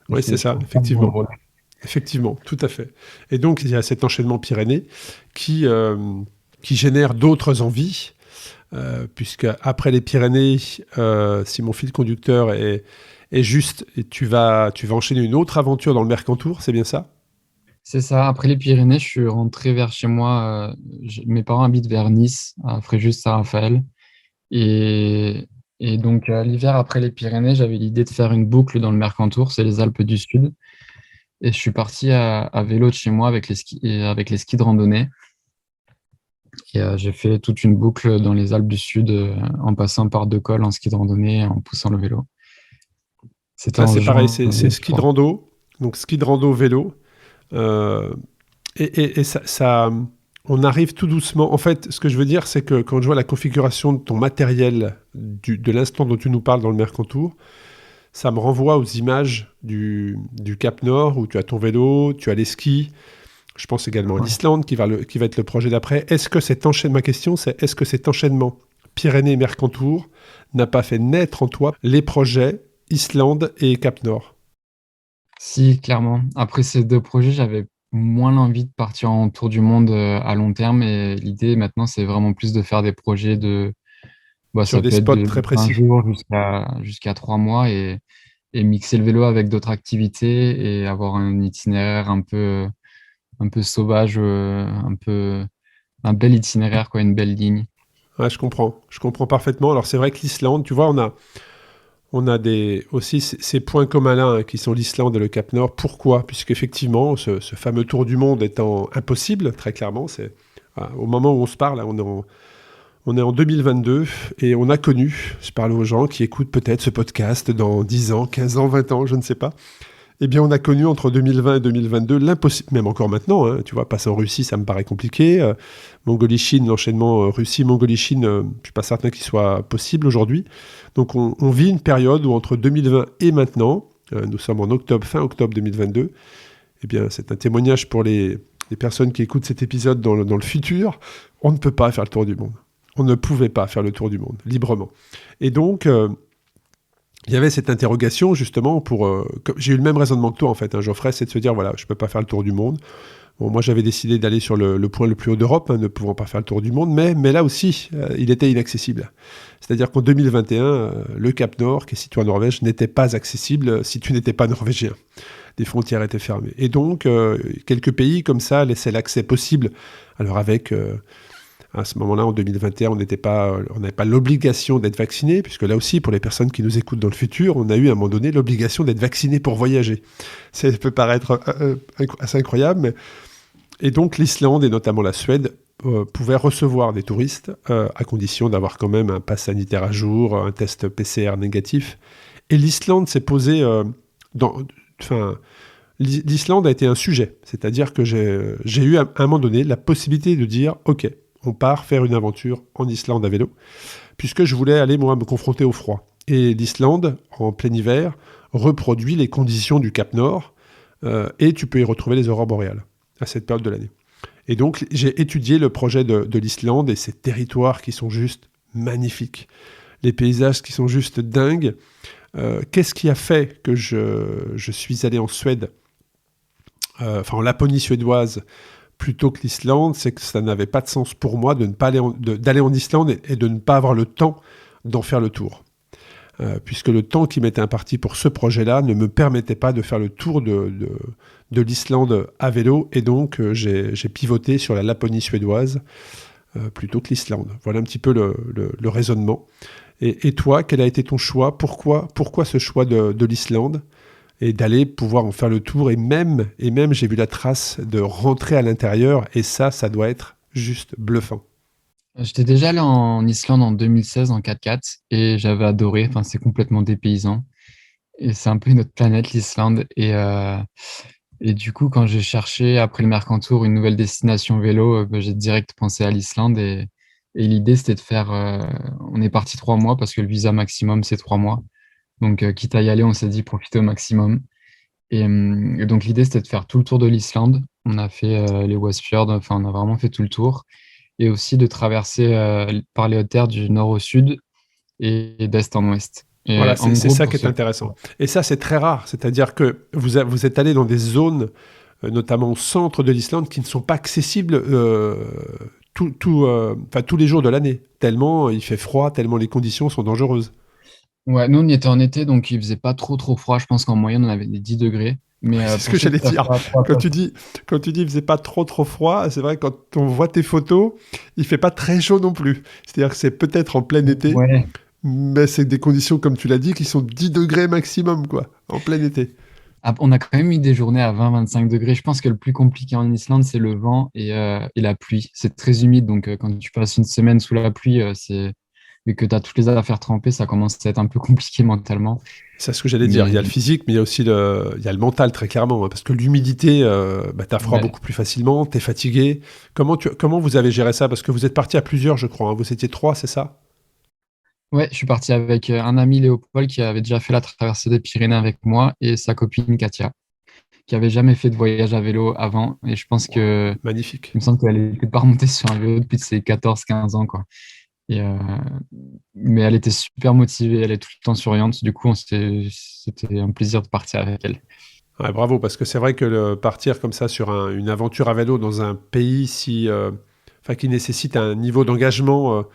Et Oui, c'est c'est ça, pas bon effectivement. pour Effectivement, tout à fait. Et donc, il y a cet enchaînement Pyrénées qui, euh, qui génère d'autres envies, puisque après les Pyrénées, si mon fil conducteur est juste, et tu vas enchaîner une autre aventure dans le Mercantour, c'est bien ça? C'est ça. Après les Pyrénées, je suis rentré vers chez moi. Mes parents habitent vers Nice, à Fréjus-Saint-Raphaël. Et, et donc, l'hiver après les Pyrénées, j'avais l'idée de faire une boucle dans le Mercantour, c'est les Alpes du Sud. Et je suis parti à vélo de chez moi avec les skis de randonnée. Et j'ai fait toute une boucle dans les Alpes du Sud en passant par deux cols en ski de randonnée, en poussant le vélo. C'était Là, en c'est pareil, juin c'est ski de 2023. rando, donc ski de rando vélo. Euh, et on arrive tout doucement. En fait, ce que je veux dire, c'est que quand je vois la configuration de ton matériel, de l'instant dont tu nous parles dans le Mercantour, ça me renvoie aux images du Cap Nord où tu as ton vélo, tu as les skis. Je pense également à Ouais. l'Islande qui va être le projet d'après. Ma question, c'est est-ce que cet enchaînement Pyrénées-Mercantour n'a pas fait naître en toi les projets Islande et Cap Nord? Si, clairement. Après ces deux projets, j'avais moins l'envie de partir en tour du monde à long terme. Et l'idée maintenant, c'est vraiment plus de faire des projets Bah, sur ça des peut être spots de très 20 précis. jours jusqu'à 3 mois et mixer le vélo avec d'autres activités et avoir un itinéraire un peu sauvage, un bel itinéraire, quoi, une belle ligne. Ouais, je comprends parfaitement. Alors c'est vrai que l'Islande, tu vois, on a aussi ces points communs là, hein, qui sont l'Islande et le Cap Nord. Pourquoi? Puisqu'effectivement, ce fameux tour du monde étant impossible, très clairement, au moment où on se parle, là, on est en 2022 et on a connu, je parle aux gens qui écoutent peut-être ce podcast dans 10 ans, 15 ans, 20 ans, je ne sais pas. Eh bien, on a connu entre 2020 et 2022 l'impossible, même encore maintenant, hein, tu vois, passer en Russie, ça me paraît compliqué. Mongolie-Chine, l'enchaînement Russie-Mongolie-Chine, je ne suis pas certain qu'il soit possible aujourd'hui. Donc, on vit une période où entre 2020 et maintenant, nous sommes en octobre, fin octobre 2022, eh bien, c'est un témoignage pour les personnes qui écoutent cet épisode dans le futur. On ne peut pas faire le tour du monde. On ne pouvait pas faire le tour du monde librement. Et donc, il y avait cette interrogation justement j'ai eu le même raisonnement que toi en fait, hein, Geoffrey, c'est de se dire voilà, je peux pas faire le tour du monde. Bon, moi j'avais décidé d'aller sur le point le plus haut d'Europe, hein, ne pouvant pas faire le tour du monde, mais là aussi, il était inaccessible. C'est-à-dire qu'en 2021, le Cap Nord, qui est situé en Norvège, n'était pas accessible si tu n'étais pas norvégien. Les frontières étaient fermées. Et donc, quelques pays comme ça laissaient l'accès possible. Alors avec à ce moment-là, en 2021, on n'avait pas l'obligation d'être vacciné, puisque là aussi, pour les personnes qui nous écoutent dans le futur, on a eu à un moment donné l'obligation d'être vacciné pour voyager. Ça peut paraître assez incroyable, et donc l'Islande et notamment la Suède pouvaient recevoir des touristes à condition d'avoir quand même un pass sanitaire à jour, un test PCR négatif. Et l'Islande s'est posée l'Islande a été un sujet, c'est-à-dire que j'ai eu à un moment donné la possibilité de dire ok, on part faire une aventure en Islande à vélo, puisque je voulais aller moi me confronter au froid. Et l'Islande, en plein hiver, reproduit les conditions du Cap Nord, et tu peux y retrouver les aurores boréales à cette période de l'année. Et donc j'ai étudié le projet de l'Islande et ces territoires qui sont juste magnifiques, les paysages qui sont juste dingues. Qu'est-ce qui a fait que je suis allé en Suède, en Laponie suédoise, plutôt que l'Islande? C'est que ça n'avait pas de sens pour moi de ne pas d'aller en Islande et de ne pas avoir le temps d'en faire le tour. Puisque le temps qui m'était imparti pour ce projet-là ne me permettait pas de faire le tour de l'Islande à vélo, et donc j'ai pivoté sur la Laponie suédoise plutôt que l'Islande. Voilà un petit peu le raisonnement. Et toi, quel a été ton choix? Pourquoi ce choix de l'Islande et d'aller pouvoir en faire le tour, et même j'ai vu la trace de rentrer à l'intérieur, et ça doit être juste bluffant. J'étais déjà allé en Islande en 2016 en 4x4 et j'avais adoré. Enfin, c'est complètement dépaysant. Et c'est un peu une autre planète, l'Islande. Et du coup, quand j'ai cherché, après le Mercantour, une nouvelle destination vélo, bah, j'ai direct pensé à l'Islande. Et l'idée, c'était de faire. On est parti 3 mois parce que le visa maximum, c'est 3 mois. Donc, quitte à y aller, on s'est dit profiter au maximum. Et donc, l'idée, c'était de faire tout le tour de l'Islande. On a fait les Westfjords, enfin, on a vraiment fait tout le tour. Et aussi de traverser par les hautes terres du nord au sud et d'est en ouest. Voilà, Et en c'est gros, ça pour qui est ce intéressant. Et ça, c'est très rare. C'est-à-dire que vous êtes allé dans des zones, notamment au centre de l'Islande, qui ne sont pas accessibles tous les jours de l'année. Tellement il fait froid, tellement les conditions sont dangereuses. Ouais, nous, on y était en été, donc il faisait pas trop froid. Je pense qu'en moyenne, on avait des 10 degrés. Oui, Mais c'est ce pour que ceux j'allais qui savent dire. pas à quoi Quand tu dis, quand tu dis il faisait pas trop froid, c'est vrai, quand on voit tes photos, il fait pas très chaud non plus. C'est-à-dire que c'est peut-être en plein été, ouais. mais c'est des conditions, comme tu l'as dit, qui sont 10 degrés maximum, quoi, en plein été. Ah, on a quand même eu des journées à 20-25 degrés. Je pense que le plus compliqué en Islande, c'est le vent et la pluie. C'est très humide, donc quand tu passes une semaine sous la pluie, vu que tu as toutes les affaires trempées, ça commence à être un peu compliqué mentalement. C'est ce que j'allais dire. Il y Mais a le physique, mais il y a aussi il y a le mental, très clairement, hein, parce que l'humidité, t'as froid ouais. beaucoup plus facilement, t'es fatigué. Comment vous avez géré ça? Parce que vous êtes partis à plusieurs, je crois, hein. Vous étiez 3, c'est ça? Ouais, je suis parti avec un ami Léopold qui avait déjà fait la traversée des Pyrénées avec moi et sa copine Katia, qui avait jamais fait de voyage à vélo avant. Et je pense Wow, que, magnifique. il me semble qu'elle n'était pas remontée sur un vélo depuis ses 14-15 ans, quoi. Et, mais elle était super motivée, elle est tout le temps souriante. Du coup, c'était un plaisir de partir avec elle. Ouais, bravo, parce que c'est vrai que partir comme ça sur une aventure à vélo dans un pays qui nécessite un niveau d'engagement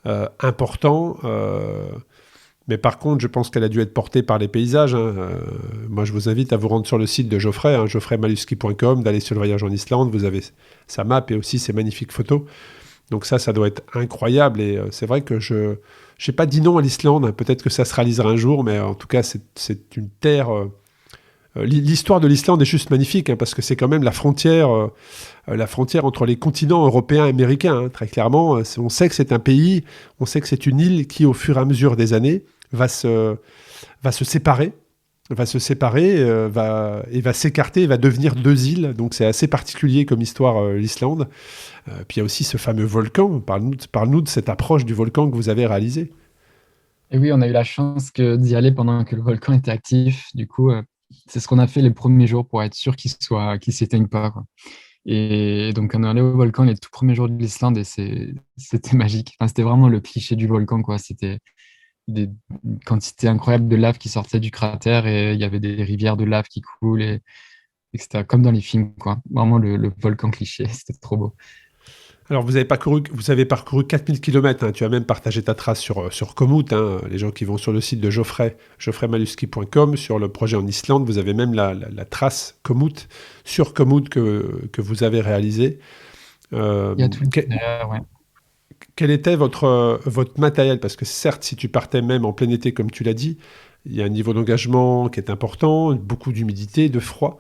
important. Mais par contre, je pense qu'elle a dû être portée par les paysages, hein. Moi, je vous invite à vous rendre sur le site de Geoffrey, hein, geoffreymaluski.com, d'aller sur le voyage en Islande. Vous avez sa map et aussi ses magnifiques photos. Donc ça doit être incroyable. Et c'est vrai que je n'ai pas dit non à l'Islande, hein. Peut-être que ça se réalisera un jour, mais en tout cas, c'est une terre... l'histoire de l'Islande est juste magnifique, hein, parce que c'est quand même la frontière entre les continents européens et américains, hein, très clairement. On sait que c'est un pays, on sait que c'est une île qui, au fur et à mesure des années, va se séparer, va s'écarter, va devenir deux îles. Donc c'est assez particulier comme histoire, l'Islande. Puis il y a aussi ce fameux volcan. Parle-nous de cette approche du volcan que vous avez réalisé. Et oui, on a eu la chance d'y aller pendant que le volcan était actif. Du coup, c'est ce qu'on a fait les premiers jours pour être sûr qu'il s'éteigne pas, quoi. Et donc, on est allé au volcan les tout premiers jours de l'Islande et c'était magique. Enfin, c'était vraiment le cliché du volcan, quoi. C'était une quantité incroyable de lave qui sortait du cratère et il y avait des rivières de lave qui coulent et c'était comme dans les films, quoi. Vraiment le volcan cliché. C'était trop beau. Alors, vous avez parcouru 4000 km, hein. Tu as même partagé ta trace sur Komoot, hein. Les gens qui vont sur le site de Geoffrey, geoffreymaluski.com, sur le projet en Islande, vous avez même la trace Komoot, sur Komoot que vous avez réalisé. Il y a tout l'itinéraire, ouais. Quel était votre matériel? Parce que certes, si tu partais même en plein été, comme tu l'as dit, il y a un niveau d'engagement qui est important, beaucoup d'humidité, de froid.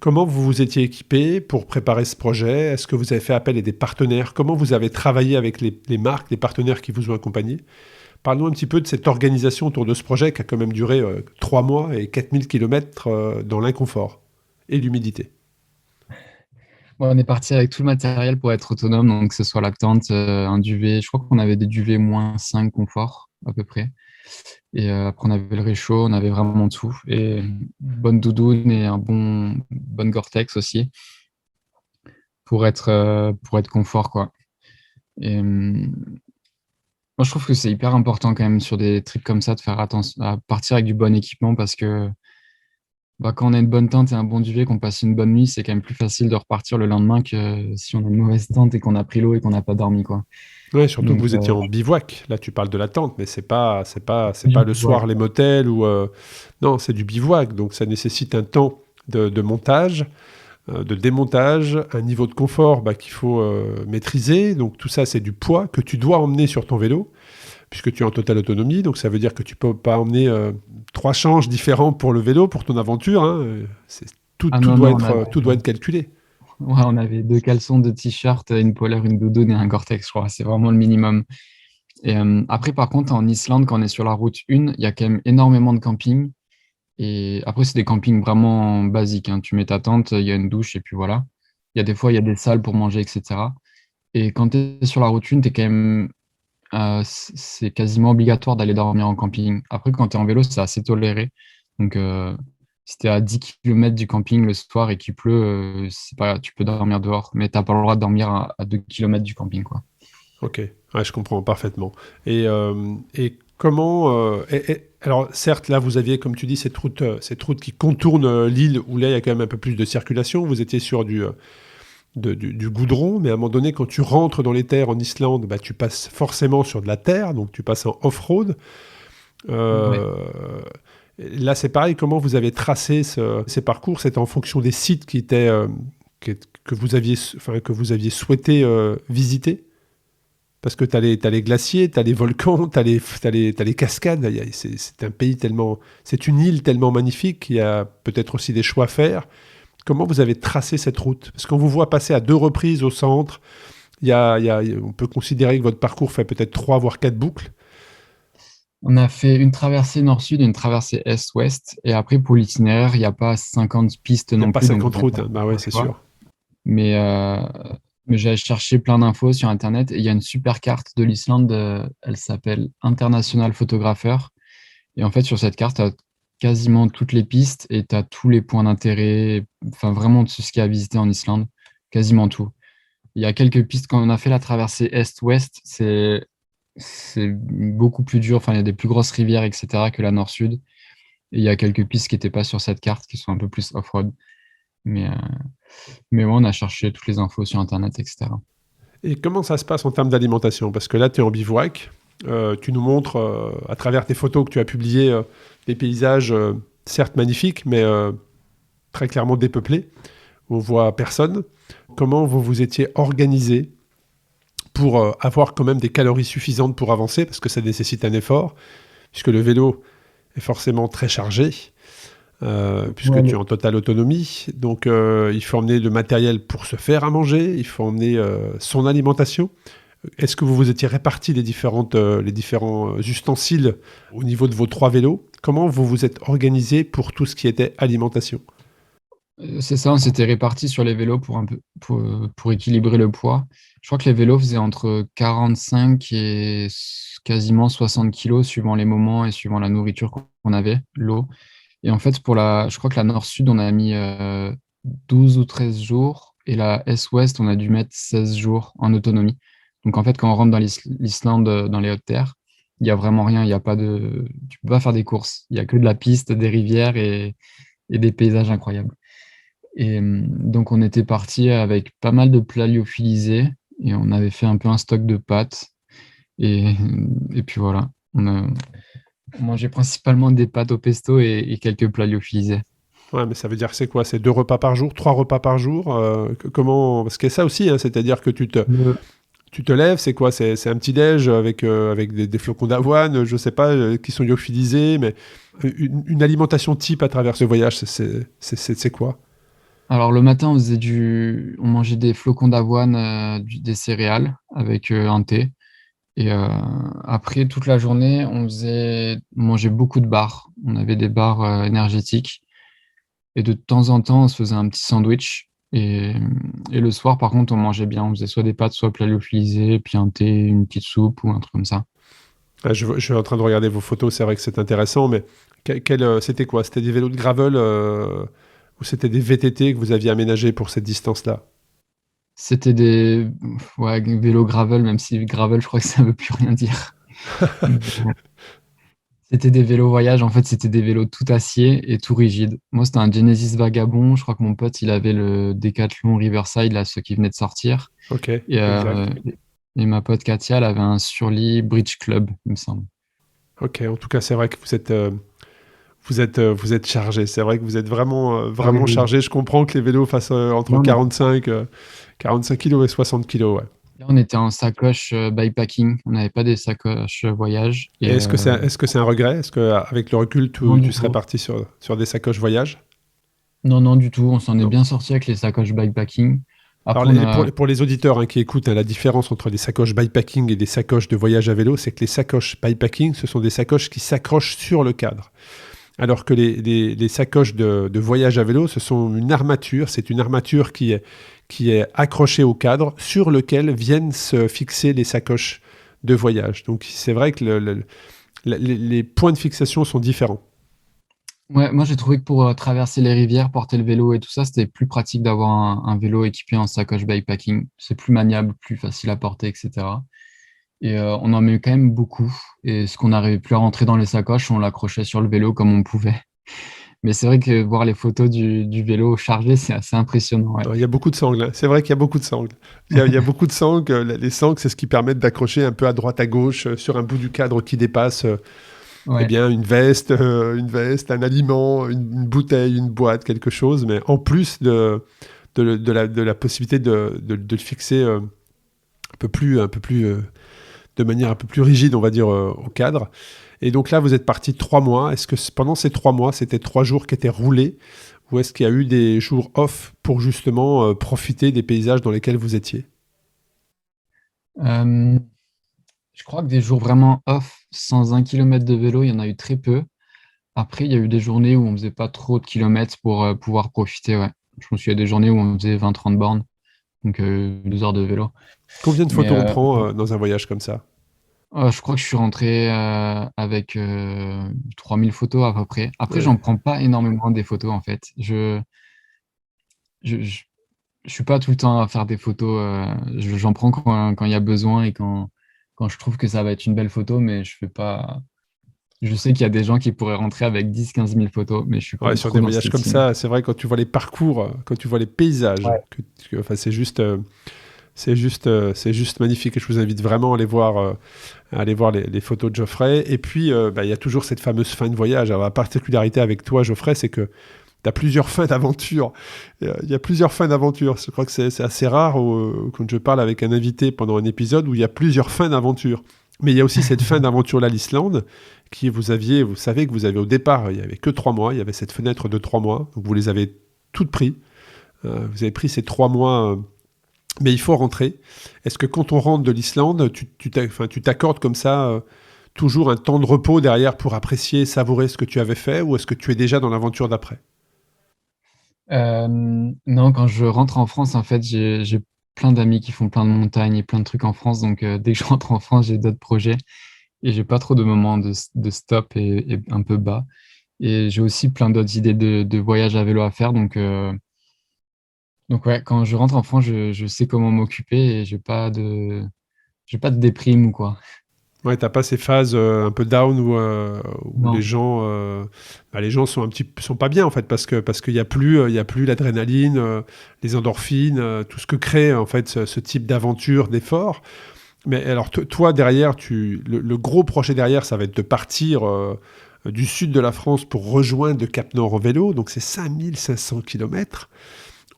Comment vous vous étiez équipé pour préparer ce projet? Est-ce que vous avez fait appel à des partenaires? Comment vous avez travaillé avec les marques, les partenaires qui vous ont accompagné? Parle-nous un petit peu de cette organisation autour de ce projet qui a quand même duré 3 mois et 4000 km dans l'inconfort et l'humidité. Bon, on est parti avec tout le matériel pour être autonome, donc que ce soit la tente, un duvet. Je crois qu'on avait des duvets -5 confort à peu près. Et après, on avait le réchaud, on avait vraiment tout. Et une bonne doudoune et bonne Gore-Tex aussi pour être confort, quoi. Et moi, je trouve que c'est hyper important quand même sur des trips comme ça de faire attention à partir avec du bon équipement parce que quand on a une bonne tente et un bon duvet, qu'on passe une bonne nuit, c'est quand même plus facile de repartir le lendemain que si on a une mauvaise tente et qu'on a pris l'eau et qu'on n'a pas dormi, quoi. Ouais, surtout que Donc, vous étiez en bivouac. Là, tu parles de la tente, mais c'est du pas le bivouac. soir les motels ou non, c'est du bivouac. Donc ça nécessite un temps de montage, de démontage, un niveau de confort qu'il faut maîtriser. Donc tout ça, c'est du poids que tu dois emmener sur ton vélo, puisque tu es en totale autonomie. Donc ça veut dire que tu peux pas emmener 3 changes différents pour le vélo, pour ton aventure, hein. Ah non, non, Tout doit être calculé. ouais, on avait 2 caleçons, 2 t-shirts, une polaire, une doudoune et un Gore-Tex, je crois. C'est vraiment le minimum. Et après, par contre, en Islande, quand on est sur la route 1, il y a quand même énormément de campings. Et après, c'est des campings vraiment basiques, hein. Tu mets ta tente, il y a une douche et puis voilà. Il y a des fois, il y a des salles pour manger, etc. Et quand tu es sur la route 1, t'es quand même, c'est quasiment obligatoire d'aller dormir en camping. Après, quand tu es en vélo, c'est assez toléré. Donc, si tu es à 10 km du camping le soir et qu'il pleut, c'est pas, tu peux dormir dehors. Mais tu n'as pas le droit de dormir à 2 km du camping, quoi. Ok, ouais, je comprends parfaitement. Et comment... alors, certes, là, vous aviez, comme tu dis, cette route qui contourne l'île, où là, il y a quand même un peu plus de circulation. Vous étiez sur du goudron, mais à un moment donné, quand tu rentres dans les terres en Islande, tu passes forcément sur de la terre, donc tu passes en off-road. Ouais. Euh, Là, c'est pareil, comment vous avez tracé ces parcours? C'était en fonction des sites que vous aviez souhaité visiter? Parce que tu as les glaciers, tu as les volcans, t'as les cascades. C'est un pays tellement... C'est une île tellement magnifique qu'il y a peut-être aussi des choix à faire. Comment vous avez tracé cette route? Parce qu'on vous voit passer à 2 reprises au centre. On peut considérer que votre parcours fait peut-être 3 voire 4 boucles. On a fait une traversée nord-sud et une traversée est-ouest. Et après, pour l'itinéraire, il n'y a pas 50 pistes Il n'y a non pas plus, donc 50 on n'a routes, pas hein. Bah ouais, trop le c'est choix. sûr. Mais, euh, mais j'ai cherché plein d'infos sur Internet et il y a une super carte de l'Islande. Elle s'appelle International Photographer. Et en fait, sur cette carte, tu as quasiment toutes les pistes et tu as tous les points d'intérêt, enfin vraiment tout ce qu'il y a à visiter en Islande, quasiment tout. Il y a quelques pistes, quand on a fait la traversée est-ouest, c'est beaucoup plus dur, enfin il y a des plus grosses rivières, etc. que la nord-sud. Et il y a quelques pistes qui n'étaient pas sur cette carte, qui sont un peu plus off-road. Mais, euh, mais ouais, on a cherché toutes les infos sur Internet, etc. Et comment ça se passe en termes d'alimentation? Parce que là, tu es en bivouac. Tu nous montres, à travers tes photos que tu as publiées, des paysages, certes magnifiques, mais très clairement dépeuplés. On voit personne. Comment vous vous étiez organisé pour avoir quand même des calories suffisantes pour avancer? Parce que ça nécessite un effort, puisque le vélo est forcément très chargé, puisque tu es en totale autonomie. Donc, il faut emmener le matériel pour se faire à manger, il faut emmener son alimentation. Est-ce que vous vous étiez répartis les différents ustensiles au niveau de vos 3 vélos? Comment vous vous êtes organisé pour tout ce qui était alimentation? C'est ça, on s'était répartis sur les vélos pour équilibrer le poids. Je crois que les vélos faisaient entre 45 et quasiment 60 kilos suivant les moments et suivant la nourriture qu'on avait, l'eau. Et en fait, je crois que la Nord-Sud, on a mis 12 ou 13 jours et la Est-Ouest, on a dû mettre 16 jours en autonomie. Donc en fait, quand on rentre dans l'Islande, dans les Hautes-Terres, il n'y a vraiment rien. Il y a pas de... Tu peux pas faire des courses. Il n'y a que de la piste, des rivières et des paysages incroyables. Et donc, on était parti avec pas mal de plats lyophilisés et on avait fait un peu un stock de pâtes. Et, et puis voilà, on mangeait principalement des pâtes au pesto et quelques plats lyophilisés. Ouais, mais ça veut dire que c'est quoi? C'est 2 repas par jour, 3 repas par jour? Comment... Parce que ça aussi, hein, c'est-à-dire que Le- tu te lèves, c'est quoi? C'est un petit-déj avec des flocons d'avoine, je sais pas, qui sont lyophilisés, mais une alimentation type à travers ce voyage, c'est quoi? Alors, le matin, on mangeait des flocons d'avoine, des céréales avec un thé. Et après, toute la journée, on mangeait beaucoup de bars. On avait des bars énergétiques. Et de temps en temps, on se faisait un petit sandwich. Et le soir, par contre, on mangeait bien. On faisait soit des pâtes, soit plat lyophilisé, puis un thé, une petite soupe ou un truc comme ça. Ah, je suis en train de regarder vos photos, c'est vrai que c'est intéressant, mais c'était quoi? C'était des vélos de gravel ou c'était des VTT que vous aviez aménagés pour cette distance-là? C'était des ouais, vélos gravel, même si gravel, je crois que ça ne veut plus rien dire. Mais, c'était des vélos voyage. En fait, c'était des vélos tout acier et tout rigide. Moi, c'était un Genesis Vagabond. Je crois que mon pote, il avait le Decathlon Riverside, là, ceux qui venaient de sortir. Ok, Et, exact. et ma pote Katia, elle avait un Surly Bridge Club, il me semble. Ok, en tout cas, c'est vrai que vous êtes chargé. C'est vrai que vous êtes vraiment, Ah oui, vraiment oui. chargé. Je comprends que les vélos fassent entre Là, 45 kilos et 60 kilos. Ouais. là, on était en sacoche bikepacking. On n'avait pas des sacoches voyage. Et Et est-ce que c'est un regret? Est-ce que avec le recul, non, tu du serais tout. parti sur des sacoches voyage? Non, non, du tout. On s'en est Non. bien sorti avec les sacoches bikepacking. Alors, Après, on a. pour les auditeurs qui écoutent, hein, la différence entre les sacoches bikepacking et des sacoches de voyage à vélo, c'est que les sacoches bikepacking, ce sont des sacoches qui s'accrochent sur le cadre. Alors que les sacoches de voyage à vélo, ce sont une armature. C'est une armature qui est accrochée au cadre sur lequel viennent se fixer les sacoches de voyage. Donc, c'est vrai que les points de fixation sont différents. Ouais, moi, j'ai trouvé que pour traverser les rivières, porter le vélo et tout ça, c'était plus pratique d'avoir un vélo équipé en sacoche bikepacking. C'est plus maniable, plus facile à porter, etc. Et on en met quand même beaucoup. Et ce qu'on n'arrivait plus à rentrer dans les sacoches, on l'accrochait sur le vélo comme on pouvait. Mais c'est vrai que voir les photos du vélo chargé, c'est assez impressionnant. Ouais. Il y a beaucoup de sangles, hein. C'est vrai qu'il y a beaucoup de sangles. Il y a beaucoup de sangles. Les sangles, c'est ce qui permet d'accrocher un peu à droite, à gauche, sur un bout du cadre qui dépasse, eh Ouais. bien, une veste, un aliment, une bouteille, une boîte, quelque chose. Mais en plus de la possibilité de le fixer un peu plus, de manière un peu plus rigide, on va dire, au cadre. Et donc là, vous êtes parti 3 mois. Est-ce que pendant ces 3 mois, c'était 3 jours qui étaient roulés? Ou est-ce qu'il y a eu des jours off pour justement profiter des paysages dans lesquels vous étiez? Euh, je crois que des jours vraiment off, sans 1 kilomètre de vélo, il y en a eu très peu. Après, il y a eu des journées où on faisait pas trop de kilomètres pour pouvoir profiter. Ouais. Je me souviens des journées où on faisait 20-30 bornes, donc 2 heures de vélo. Combien de Mais photos on prend dans un voyage comme ça? je crois que je suis rentré avec 3000 photos à peu près. Après, Ouais. j'en prends pas énormément des photos en fait. Je, je, je suis pas tout le temps à faire des photos. J'en prends quand il y a besoin et quand je trouve que ça va être une belle photo, mais je fais pas. Je sais qu'il y a des gens qui pourraient rentrer avec 10-15 000 photos, mais je suis pas Ouais, sur trop des dans ce voyages comme team. ça, c'est vrai quand tu vois les parcours, quand tu vois les paysages, enfin, c'est juste, C'est juste magnifique et je vous invite vraiment à aller voir les photos de Geoffrey. Et puis, il y a toujours cette fameuse fin de voyage. Alors, la particularité avec toi, Geoffrey, c'est que tu as plusieurs fins d'aventure. Il y a plusieurs fins d'aventure. Je crois que c'est assez rare quand je parle avec un invité pendant un épisode où il y a plusieurs fins d'aventure. Mais il y a aussi cette fin d'aventure-là, l'Islande, vous savez que vous avez au départ, il n'y avait que 3 mois, il y avait cette fenêtre de 3 mois, donc vous les avez toutes pris. Vous avez pris ces 3 mois, mais il faut rentrer. Est-ce que quand on rentre de l'Islande, tu t'accordes comme ça toujours un temps de repos derrière pour apprécier, savourer ce que tu avais fait, ou est-ce que tu es déjà dans l'aventure d'après? Non, quand je rentre en France, en fait, j'ai plein d'amis qui font plein de montagnes et plein de trucs en France. Donc, dès que je rentre en France, j'ai d'autres projets et j'ai pas trop de moments de stop et un peu bas. Et j'ai aussi plein d'autres idées de voyages à vélo à faire. Donc ouais, quand je rentre en France, je sais comment m'occuper et j'ai pas de déprime ou quoi. Ouais, t'as pas ces phases un peu down où Non. les gens sont pas bien en fait parce qu'il y a plus l'adrénaline, les endorphines, tout ce que crée en fait ce type d'aventure, d'effort. Mais alors toi derrière, le gros projet derrière, ça va être de partir du sud de la France pour rejoindre le Cap Nord en vélo. Donc c'est 5500 kilomètres.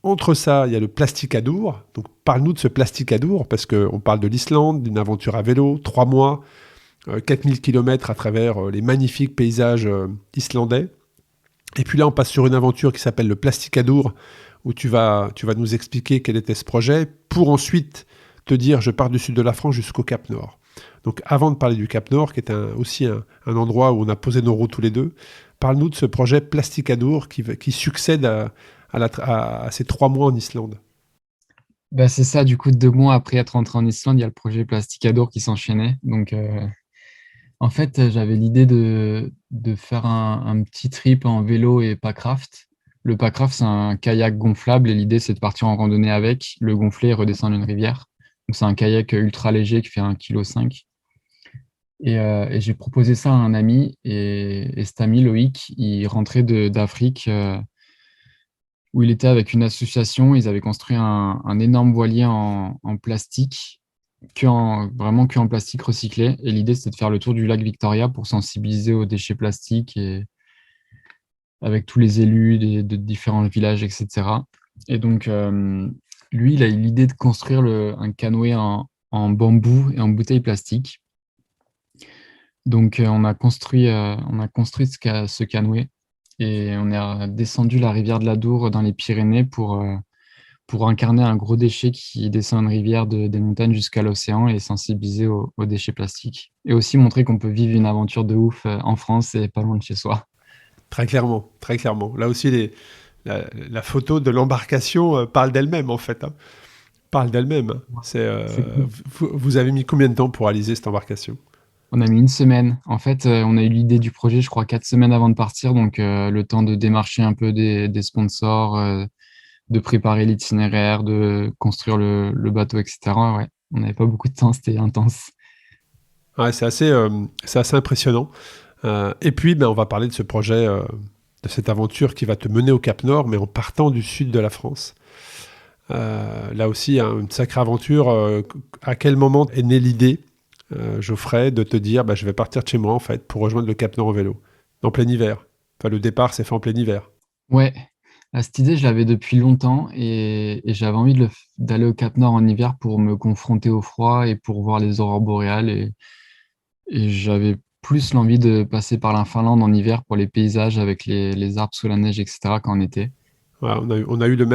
Entre ça, il y a le Plasticadour. Donc parle-nous de ce Plasticadour parce qu'on parle de l'Islande, d'une aventure à vélo, 3 mois. 4000 km à travers les magnifiques paysages islandais. Et puis là, on passe sur une aventure qui s'appelle le Plasticadour, où tu vas nous expliquer quel était ce projet, pour ensuite te dire, je pars du sud de la France jusqu'au Cap Nord. Donc avant de parler du Cap Nord, qui est aussi un endroit où on a posé nos roues tous les deux, parle-nous de ce projet Plasticadour qui succède à ces 3 mois en Islande. Bah, c'est ça, du coup, 2 mois après être rentré en Islande, il y a le projet Plasticadour qui s'enchaînait. Donc, en fait, j'avais l'idée de faire un petit trip en vélo et packraft. Le packraft, c'est un kayak gonflable et l'idée, c'est de partir en randonnée avec, le gonfler et redescendre une rivière. Donc, c'est un kayak ultra léger qui fait 1,5 kg. Et j'ai proposé ça à un ami et cet ami, Loïc, il rentrait d'Afrique où il était avec une association. Ils avaient construit un énorme voilier en plastique vraiment que en plastique recyclé. Et l'idée, c'était de faire le tour du lac Victoria pour sensibiliser aux déchets plastiques et avec tous les élus de différents villages, etc. Et donc, lui, il a eu l'idée de construire un canoë en bambou et en bouteille plastique. Donc, on a construit ce canoë et on est descendu la rivière de l'Adour dans les Pyrénées pour incarner un gros déchet qui descend une rivière des montagnes jusqu'à l'océan et sensibiliser aux déchets plastiques. Et aussi montrer qu'on peut vivre une aventure de ouf en France et pas loin de chez soi. Très clairement, très clairement. Là aussi, la photo de l'embarcation parle d'elle-même, en fait. Hein. Parle d'elle-même. Hein. C'est cool. Vous avez mis combien de temps pour réaliser cette embarcation? On a mis une semaine. En fait, on a eu l'idée du projet, je crois, 4 semaines avant de partir. Donc, le temps de démarcher un peu des sponsors, de préparer l'itinéraire, de construire le bateau, etc. Ouais, on n'avait pas beaucoup de temps, c'était intense. Ouais, c'est assez impressionnant. Et puis, on va parler de ce projet, de cette aventure qui va te mener au Cap Nord, mais en partant du sud de la France. Là aussi, hein, une sacrée aventure. À quel moment est née l'idée, Geoffrey, de te dire je vais partir de chez moi en fait pour rejoindre le Cap Nord en vélo en plein hiver. Enfin, le départ s'est fait en plein hiver. Ouais, cette idée, je l'avais depuis longtemps et j'avais envie d'aller au Cap Nord en hiver pour me confronter au froid et pour voir les aurores boréales. Et j'avais plus l'envie de passer par la Finlande en hiver pour les paysages avec les arbres sous la neige, etc. qu'en été. Voilà, on a eu la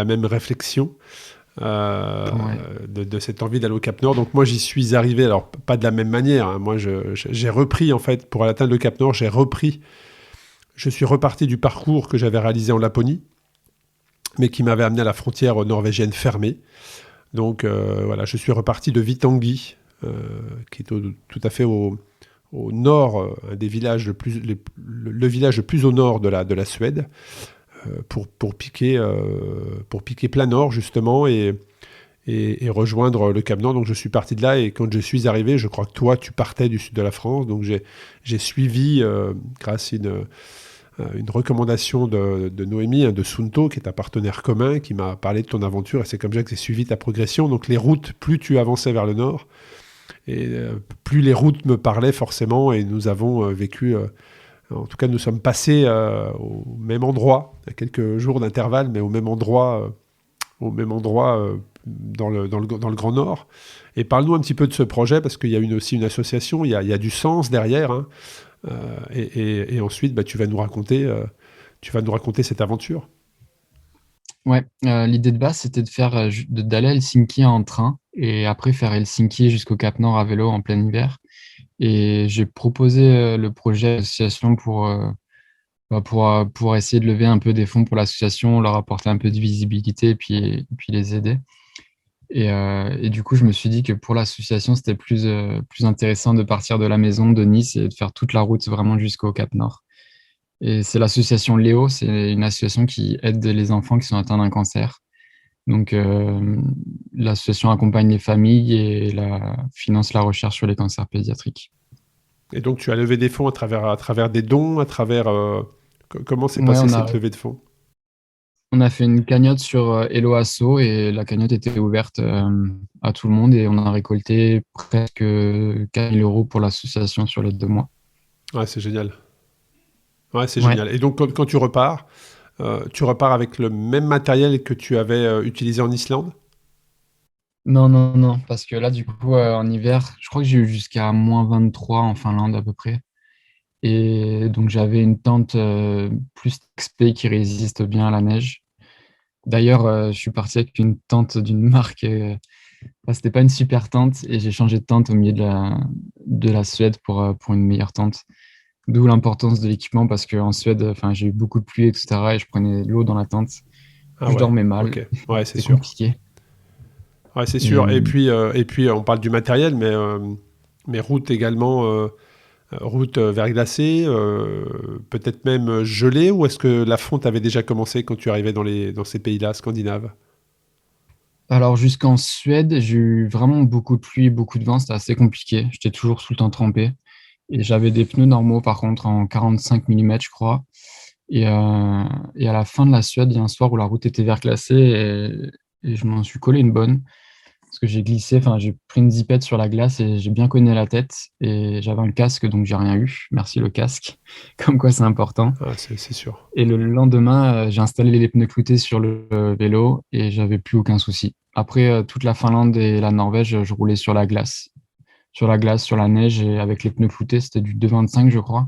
même réflexion euh, Ouais. de cette envie d'aller au Cap Nord. Donc moi, j'y suis arrivé, alors pas de la même manière. Hein. Moi, j'ai repris, en fait, pour atteindre le Cap Nord, je suis reparti du parcours que j'avais réalisé en Laponie, mais qui m'avait amené à la frontière norvégienne fermée. Donc voilà, je suis reparti de Vittangi, qui est tout à fait au nord, un des villages le village le plus au nord de la Suède, pour piquer plein nord justement et rejoindre le Cap Nord. Donc je suis parti de là et quand je suis arrivé, je crois que toi tu partais du sud de la France, donc j'ai suivi grâce une recommandation de Noémie, de Sunto, qui est un partenaire commun, qui m'a parlé de ton aventure, et c'est comme ça que j'ai suivi ta progression. Donc les routes, plus tu avançais vers le nord, et plus les routes me parlaient forcément, et nous avons vécu, en tout cas nous sommes passés au même endroit, à quelques jours d'intervalle, mais au même endroit dans le Grand Nord. Et parle-nous un petit peu de ce projet, parce qu'il y a aussi une association, il y a du sens derrière, hein. Et ensuite, tu vas nous raconter cette aventure. Ouais, l'idée de base, c'était d'aller à Helsinki en train et après faire Helsinki jusqu'au Cap Nord à vélo en plein hiver. Et j'ai proposé le projet à l'association pour essayer de lever un peu des fonds pour l'association, leur apporter un peu de visibilité et puis les aider. Et du coup, je me suis dit que pour l'association, c'était plus intéressant de partir de la maison de Nice et de faire toute la route vraiment jusqu'au Cap Nord. Et c'est l'association Léo, c'est une association qui aide les enfants qui sont atteints d'un cancer. Donc, l'association accompagne les familles et finance la recherche sur les cancers pédiatriques. Et donc, tu as levé des fonds à travers des dons, comment s'est Ouais, passée cette levée de fonds? on a fait une cagnotte sur Hello Asso et la cagnotte était ouverte à tout le monde et on a récolté presque 4 000 euros pour l'association sur les 2 mois. Ouais, c'est génial. Ouais, c'est Ouais. génial. Et donc, quand tu repars avec le même matériel que tu avais utilisé en Islande? Non, non, non, parce que là, du coup, en hiver, je crois que j'ai eu jusqu'à -23 en Finlande à peu près. Et donc, j'avais une tente plus XP qui résiste bien à la neige. D'ailleurs, je suis parti avec une tente d'une marque. Enfin, c'était pas une super tente et j'ai changé de tente au milieu de la Suède pour une meilleure tente. D'où l'importance de l'équipement parce qu'en Suède, enfin, j'ai eu beaucoup de pluie, etc. et je prenais de l'eau dans la tente. Ah Je ouais, dormais mal. ok. Ouais, c'est C'était sûr. compliqué. Ouais, c'est Et, sûr. Et puis, on parle du matériel, mais route également, route verglacée, peut-être même gelée, ou est-ce que la fonte avait déjà commencé quand tu arrivais dans ces pays-là scandinaves? alors, jusqu'en Suède, j'ai eu vraiment beaucoup de pluie, beaucoup de vent. C'était assez compliqué. J'étais toujours tout le temps trempé. Et j'avais des pneus normaux, par contre, en 45 mm, je crois. Et à la fin de la Suède, il y a un soir où la route était verglacée et je m'en suis collé une bonne. Parce que j'ai glissé, enfin, j'ai pris une zipette sur la glace et j'ai bien cogné la tête. Et j'avais un casque, donc j'ai rien eu. Merci le casque. Comme quoi, c'est important. Ah, c'est sûr. Et le lendemain, j'ai installé les pneus cloutés sur le vélo et j'avais plus aucun souci. Après, toute la Finlande et la Norvège, je roulais sur la glace. Sur la glace, sur la neige et avec les pneus cloutés, c'était du 2,25, je crois.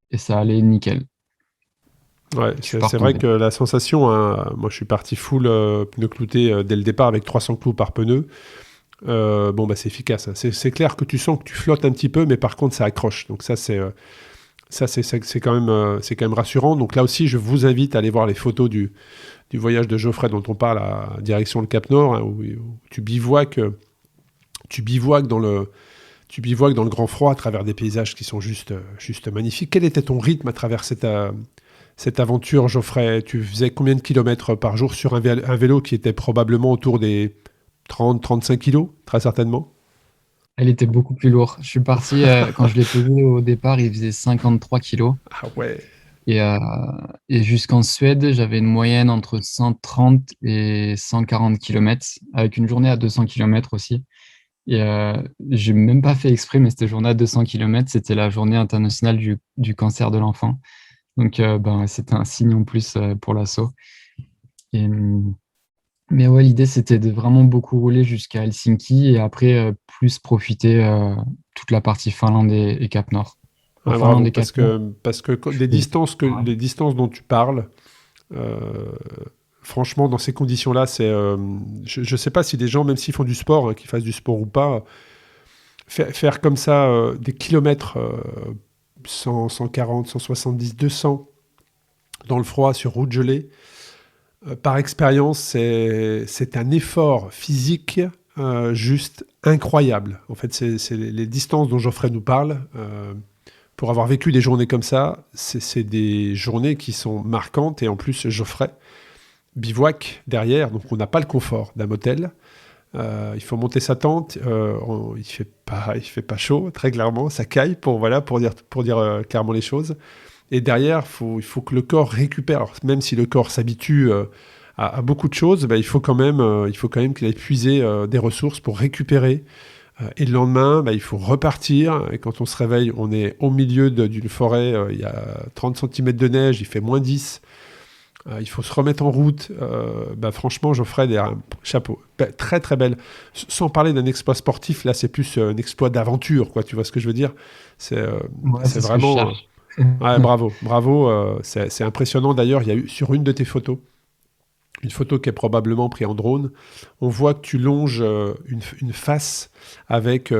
Et ça allait nickel. Ouais, Je suis c'est pas c'est vrai retombé. que la sensation, hein, moi je suis parti full pneu clouté dès le départ avec 300 clous par pneu. Bon, c'est efficace, hein. C'est clair que tu sens que tu flottes un petit peu, mais par contre ça accroche. Donc ça c'est quand même rassurant. Donc là aussi, je vous invite à aller voir les photos du voyage de Geoffrey dont on parle à direction le Cap Nord, hein, où tu bivouaques dans le grand froid à travers des paysages qui sont juste magnifiques. Quel était ton rythme à travers cette aventure, Geoffrey? Tu faisais combien de kilomètres par jour sur un vélo qui était probablement autour des 30-35 kilos, très certainement? Elle était beaucoup plus lourde. Je suis parti, quand je l'ai pesé au départ, il faisait 53 kilos. Ah ouais. Et, euh, et jusqu'en Suède, j'avais une moyenne entre 130 et 140 kilomètres, avec une journée à 200 kilomètres aussi. Et j'ai même pas fait exprès, mais cette journée à 200 kilomètres, c'était la journée internationale du cancer de l'enfant. Donc, c'était un signe en plus pour l'assaut. Et, mais ouais, l'idée, c'était de vraiment beaucoup rouler jusqu'à Helsinki et après, plus profiter toute la partie Finlande et Cap Nord. Pour Ah, Finlande bravo, et parce Cap Nord, que, parce que je les fais distances, pareil. les distances dont tu parles, euh, franchement, dans ces conditions-là, je ne sais pas si des gens, même s'ils font du sport, hein, qu'ils fassent du sport ou pas, faire comme ça des kilomètres, 100, 140, 170, 200 dans le froid sur route gelée, par expérience, c'est un effort physique juste incroyable. En fait, c'est les distances dont Geoffrey nous parle. Pour avoir vécu des journées comme ça, c'est des journées qui sont marquantes. Et en plus, Geoffrey bivouac derrière, donc on n'a pas le confort d'un motel. Il faut monter sa tente. Il fait pas chaud, très clairement. Ça caille pour dire clairement les choses. Et derrière, il faut que le corps récupère. Alors, même si le corps s'habitue à beaucoup de choses, bah, il faut quand même qu'il aille puiser des ressources pour récupérer. Et le lendemain, bah, il faut repartir. Et quand on se réveille, on est au milieu d'une forêt, il y a 30 centimètres de neige, il fait -10. Il faut se remettre en route. Bah, franchement, Geoffrey, un chapeau. Très, très belle. Sans parler d'un exploit sportif, là, c'est plus un exploit d'aventure, quoi. Tu vois ce que je veux dire? C'est Ouais, c'est c'est ce que je vraiment... cherche. ouais, bravo, bravo. C'est impressionnant. D'ailleurs, il y a eu sur une de tes photos, une photo qui est probablement prise en drone, on voit que tu longes une face avec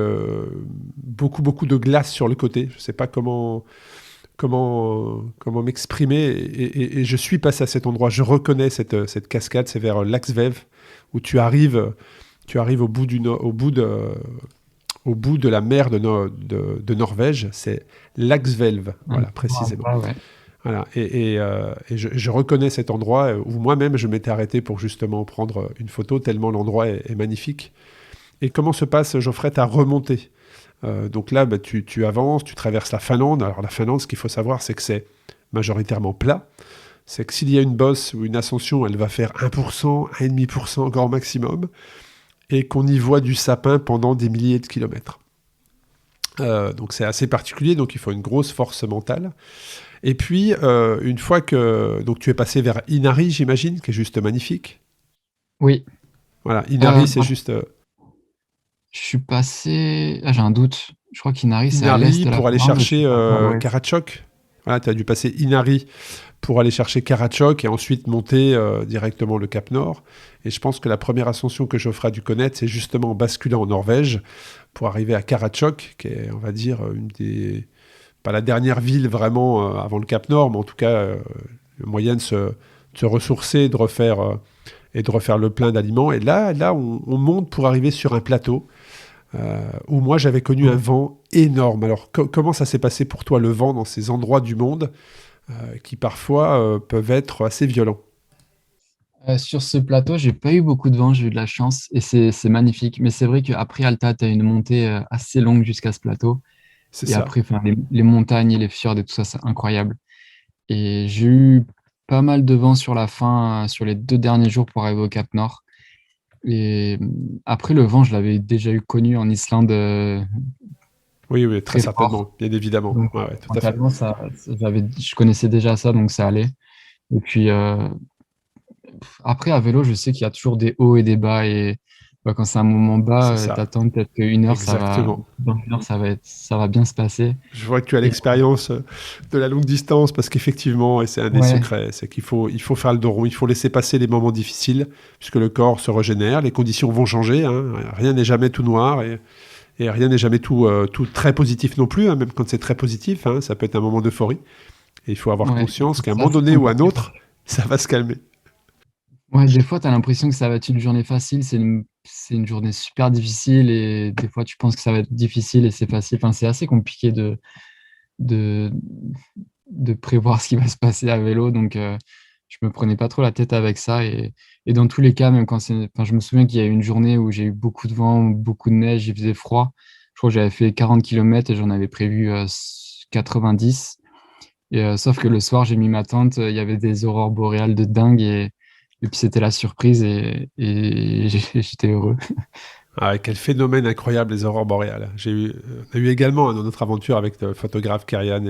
beaucoup, beaucoup de glace sur le côté. Je ne sais pas comment m'exprimer. Et je suis passé à cet endroit. Je reconnais cette cascade. C'est vers Laksvev, où tu arrives au bout de la mer de Norvège. C'est Laksvelv, Un voilà, précisément. endroit, ouais. Voilà. Et je reconnais cet endroit où moi-même je m'étais arrêté pour justement prendre une photo, tellement l'endroit est magnifique. Et comment se passe, Geoffrey, ta remontée? Donc là, bah, tu avances, tu traverses la Finlande. Alors la Finlande, ce qu'il faut savoir, c'est que c'est majoritairement plat. C'est que s'il y a une bosse ou une ascension, elle va faire 1%, 1,5% grand maximum, et qu'on y voit du sapin pendant des milliers de kilomètres. Donc c'est assez particulier, donc il faut une grosse force mentale. Et puis, une fois que donc tu es passé vers Inari, j'imagine, qui est juste magnifique. Oui. Voilà, Inari, c'est Moi, juste je suis passé. Ah, j'ai un doute. Je crois qu'Inari, c'est à l'est Inari de la pour aller Finlande et je chercher suis passé à l'ouest. Karachok. Voilà, tu as dû passer Inari pour aller chercher Karachok et ensuite monter directement le Cap Nord. Et je pense que la première ascension que Geoffrey a dû connaître, c'est justement basculer en Norvège pour arriver à Karachok, qui est, on va dire, une des... pas la dernière ville vraiment avant le Cap Nord, mais en tout cas, le moyen de se ressourcer et de refaire le plein d'aliments. Et là on monte pour arriver sur un plateau où moi j'avais connu un vent énorme. Alors comment ça s'est passé pour toi, le vent, dans ces endroits du monde qui parfois peuvent être assez violents? Sur ce plateau, j'ai pas eu beaucoup de vent, j'ai eu de la chance et c'est magnifique. Mais c'est vrai qu'après Alta, tu as une montée assez longue jusqu'à ce plateau. C'est Et ça. après, enfin, les montagnes et les fjords et tout ça, c'est incroyable. Et j'ai eu pas mal de vent sur la fin, sur les 2 derniers jours pour arriver au Cap Nord. Et après, le vent, je l'avais déjà eu connu en Islande Oui, oui, très très fort. certainement, bien évidemment. Donc, Ouais, ouais, tout à fait. mentalement, je connaissais déjà ça, donc ça allait. Et puis, après, à vélo, je sais qu'il y a toujours des hauts et des bas. Et bah, quand c'est un moment C'est bas, ça, t'attends peut-être qu'une heure, exactement. dans une heure, ça va bien se passer. Je vois que tu as Et l'expérience de la longue distance parce qu'effectivement, et c'est un des ouais, secrets, c'est il faut faire le dos rond, il faut laisser passer les moments difficiles puisque le corps se régénère, les conditions vont changer, hein, rien n'est jamais tout noir et rien n'est jamais tout très positif non plus, hein, même quand c'est très positif, hein, ça peut être un moment d'euphorie. Et il faut avoir ouais, conscience qu'à un c'est moment assez donné ou à un compliqué. autre, ça va se calmer. Ouais, des fois, tu as l'impression que ça va être une journée facile, c'est une journée super difficile et des fois, tu penses que ça va être difficile et c'est facile. Enfin, c'est assez compliqué de, de prévoir ce qui va se passer à vélo. Donc, je me prenais pas trop la tête avec ça. Et dans tous les cas, même quand enfin, je me souviens qu'il y a eu une journée où j'ai eu beaucoup de vent, beaucoup de neige, il faisait froid. Je crois que j'avais fait 40 km et j'en avais prévu 90. Et, sauf que le soir, j'ai mis ma tente, il y avait des aurores boréales de dingue et puis c'était la surprise et j'étais heureux. Ah, quel phénomène incroyable les aurores boréales. On a eu également dans notre aventure avec le photographe Kerian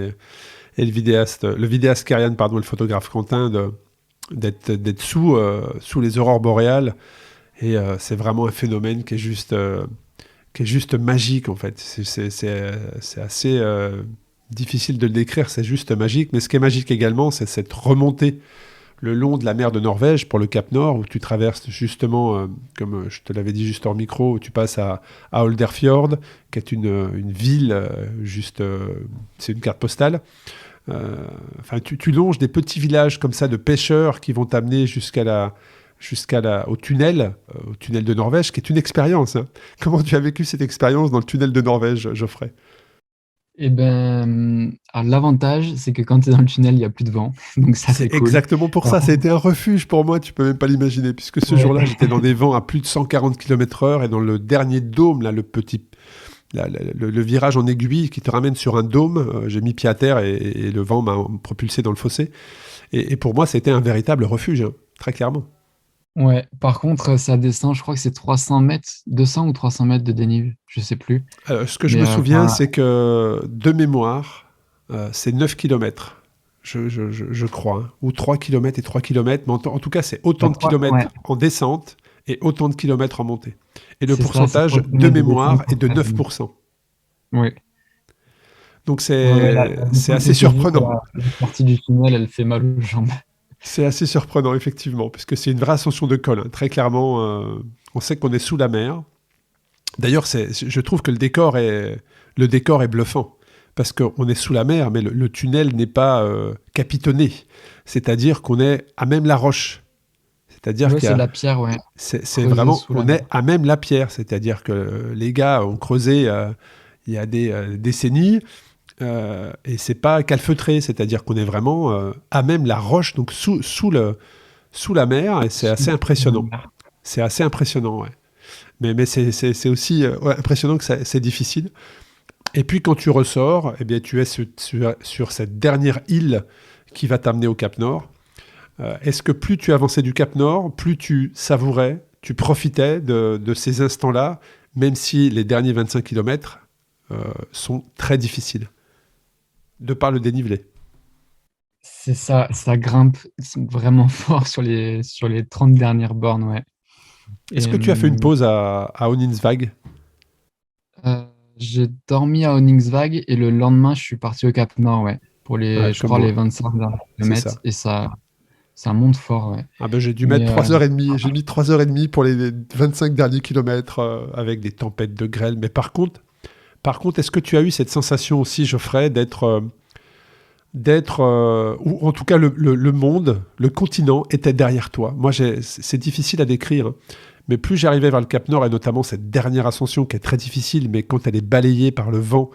et le vidéaste Kerian, pardon, et le photographe Quentin, d'être sous les aurores boréales. Et c'est vraiment un phénomène qui est juste magique en fait. C'est assez difficile de le décrire, c'est juste magique. Mais ce qui est magique également, c'est cette remontée le long de la mer de Norvège pour le Cap Nord, où tu traverses justement, comme je te l'avais dit juste hors micro, où tu passes à Olderfjord, qui est une ville, c'est une carte postale. Enfin, tu longes des petits villages comme ça de pêcheurs qui vont t'amener au tunnel de Norvège, qui est une expérience, hein. Comment tu as vécu cette expérience dans le tunnel de Norvège, Geoffrey? Et ben, alors l'avantage, c'est que quand tu es dans le tunnel, il n'y a plus de vent. Donc ça, c'est C'est cool. exactement pour Par ça. Ça a contre, été un refuge pour moi, tu peux même pas l'imaginer, puisque ce ouais, jour-là, j'étais dans des vents à plus de 140 km/h et dans le dernier dôme, là, le virage en aiguille qui te ramène sur un dôme. J'ai mis pied à terre et le vent m'a propulsé dans le fossé. Et pour moi, c'était un véritable refuge, hein, très clairement. Ouais, par contre, ça descend, je crois que c'est 300 mètres, 200 ou 300 mètres de dénive, je sais plus. Ce que je Mais me souviens, enfin, c'est que de mémoire, c'est 9 kilomètres, je crois, hein, ou 3 kilomètres et 3 kilomètres, mais en tout cas, c'est autant de ouais, kilomètres en descente et autant de kilomètres en montée. Et le c'est ça, c'est pourcentage 3 de km de descente mémoire est pour de 4 9%. Oui, Donc ouais, ouais, la c'est descente assez de dénive, surprenant. la sortie du tunnel, elle fait mal aux jambes. C'est assez surprenant, effectivement, puisque c'est une vraie ascension de col, hein. Très clairement, on sait qu'on est sous la mer. D'ailleurs, je trouve que le décor est bluffant. Parce qu'on est sous la mer, mais le tunnel n'est pas capitonné. C'est-à-dire qu'on est à même la roche. C'est-à-dire Ouais, c'est de la pierre, ouais, c'est creusée vraiment, sous la on est mer. à même la pierre. C'est-à-dire que les gars ont creusé il y a des décennies et c'est pas calfeutré. C'est-à-dire qu'on est vraiment à même la roche, donc sous la mer, et c'est assez impressionnant. C'est assez impressionnant, ouais. Mais c'est aussi ouais, impressionnant que c'est difficile. Et puis quand tu ressors, eh bien, tu es sur cette dernière île qui va t'amener au Cap Nord. Est-ce que plus tu avançais du Cap Nord, plus tu savourais, tu profitais de ces instants-là, même si les derniers 25 kilomètres sont très difficiles, de par le dénivelé. C'est ça, ça grimpe vraiment fort sur les 30 dernières bornes, ouais. Est-ce Et, que tu as fait une pause à Onningsvag? euh, j'ai dormi à Koningsvag et le lendemain, je suis parti au Cap Nord, ouais, pour Ouais, je comme crois, moi, les 25 derniers c'est kilomètres. ça. Et ça monte fort, ouais. Ah ben, j'ai dû mettre Mais 3h30. J'ai mis 3h30 pour les 25 derniers kilomètres avec des tempêtes de grêle. Mais par contre, est-ce que tu as eu cette sensation aussi, Geoffrey, ou en tout cas le monde, le continent était derrière toi? Moi, c'est difficile à décrire, hein. Mais plus j'arrivais vers le Cap Nord, et notamment cette dernière ascension qui est très difficile, mais quand elle est balayée par le vent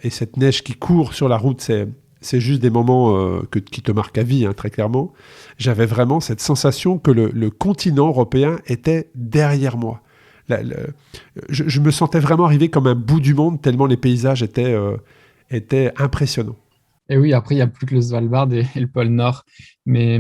et cette neige qui court sur la route, c'est juste des moments qui te marquent à vie, hein, très clairement. J'avais vraiment cette sensation que le continent européen était derrière moi. Je me sentais vraiment arriver comme un bout du monde, tellement les paysages étaient impressionnants. et oui, après, il n'y a plus que le Svalbard et le pôle Nord. Mais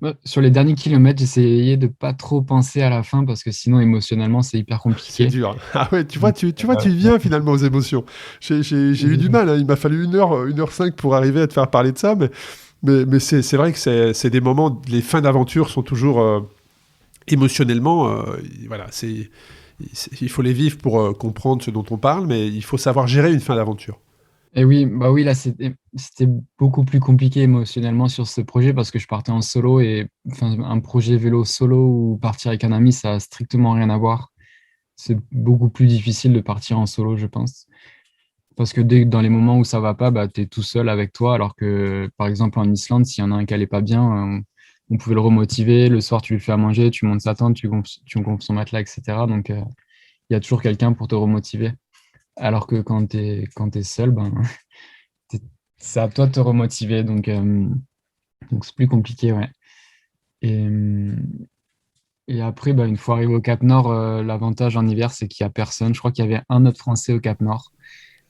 ouais, sur les derniers kilomètres, j'essayais de pas trop penser à la fin parce que sinon, émotionnellement, c'est hyper C'est compliqué. dur, hein. Ah ouais, Donc, tu vois, tu y viens finalement aux émotions. J'ai eu du mal, hein. Il m'a fallu 1h05 pour arriver à te faire parler de ça, mais c'est vrai que c'est des moments, les fins d'aventure sont toujours émotionnellement, voilà, il faut les vivre pour comprendre ce dont on parle, mais il faut savoir gérer une fin d'aventure. et oui, bah oui, là, c'était beaucoup plus compliqué émotionnellement sur ce projet parce que je partais en solo et enfin, un projet vélo solo ou partir avec un ami, ça a strictement rien à voir. C'est beaucoup plus difficile de partir en solo, je pense. Parce que dans les moments où ça va pas, bah, tu es tout seul avec toi. Alors que, par exemple, en Islande, s'il y en a un qui allait pas bien, on pouvait le remotiver. Le soir, tu lui fais à manger, tu montes sa tente, tu gonfles son matelas, etc. Donc, il y a toujours quelqu'un pour te remotiver. Alors que quand t'es seul, ben, t'es- c'est à toi de te remotiver. Donc c'est plus compliqué, ouais. Et, euh, et après, bah, une fois arrivé au Cap Nord, l'avantage en hiver, c'est qu'il n'y a personne. Je crois qu'il y avait un autre Français au Cap Nord.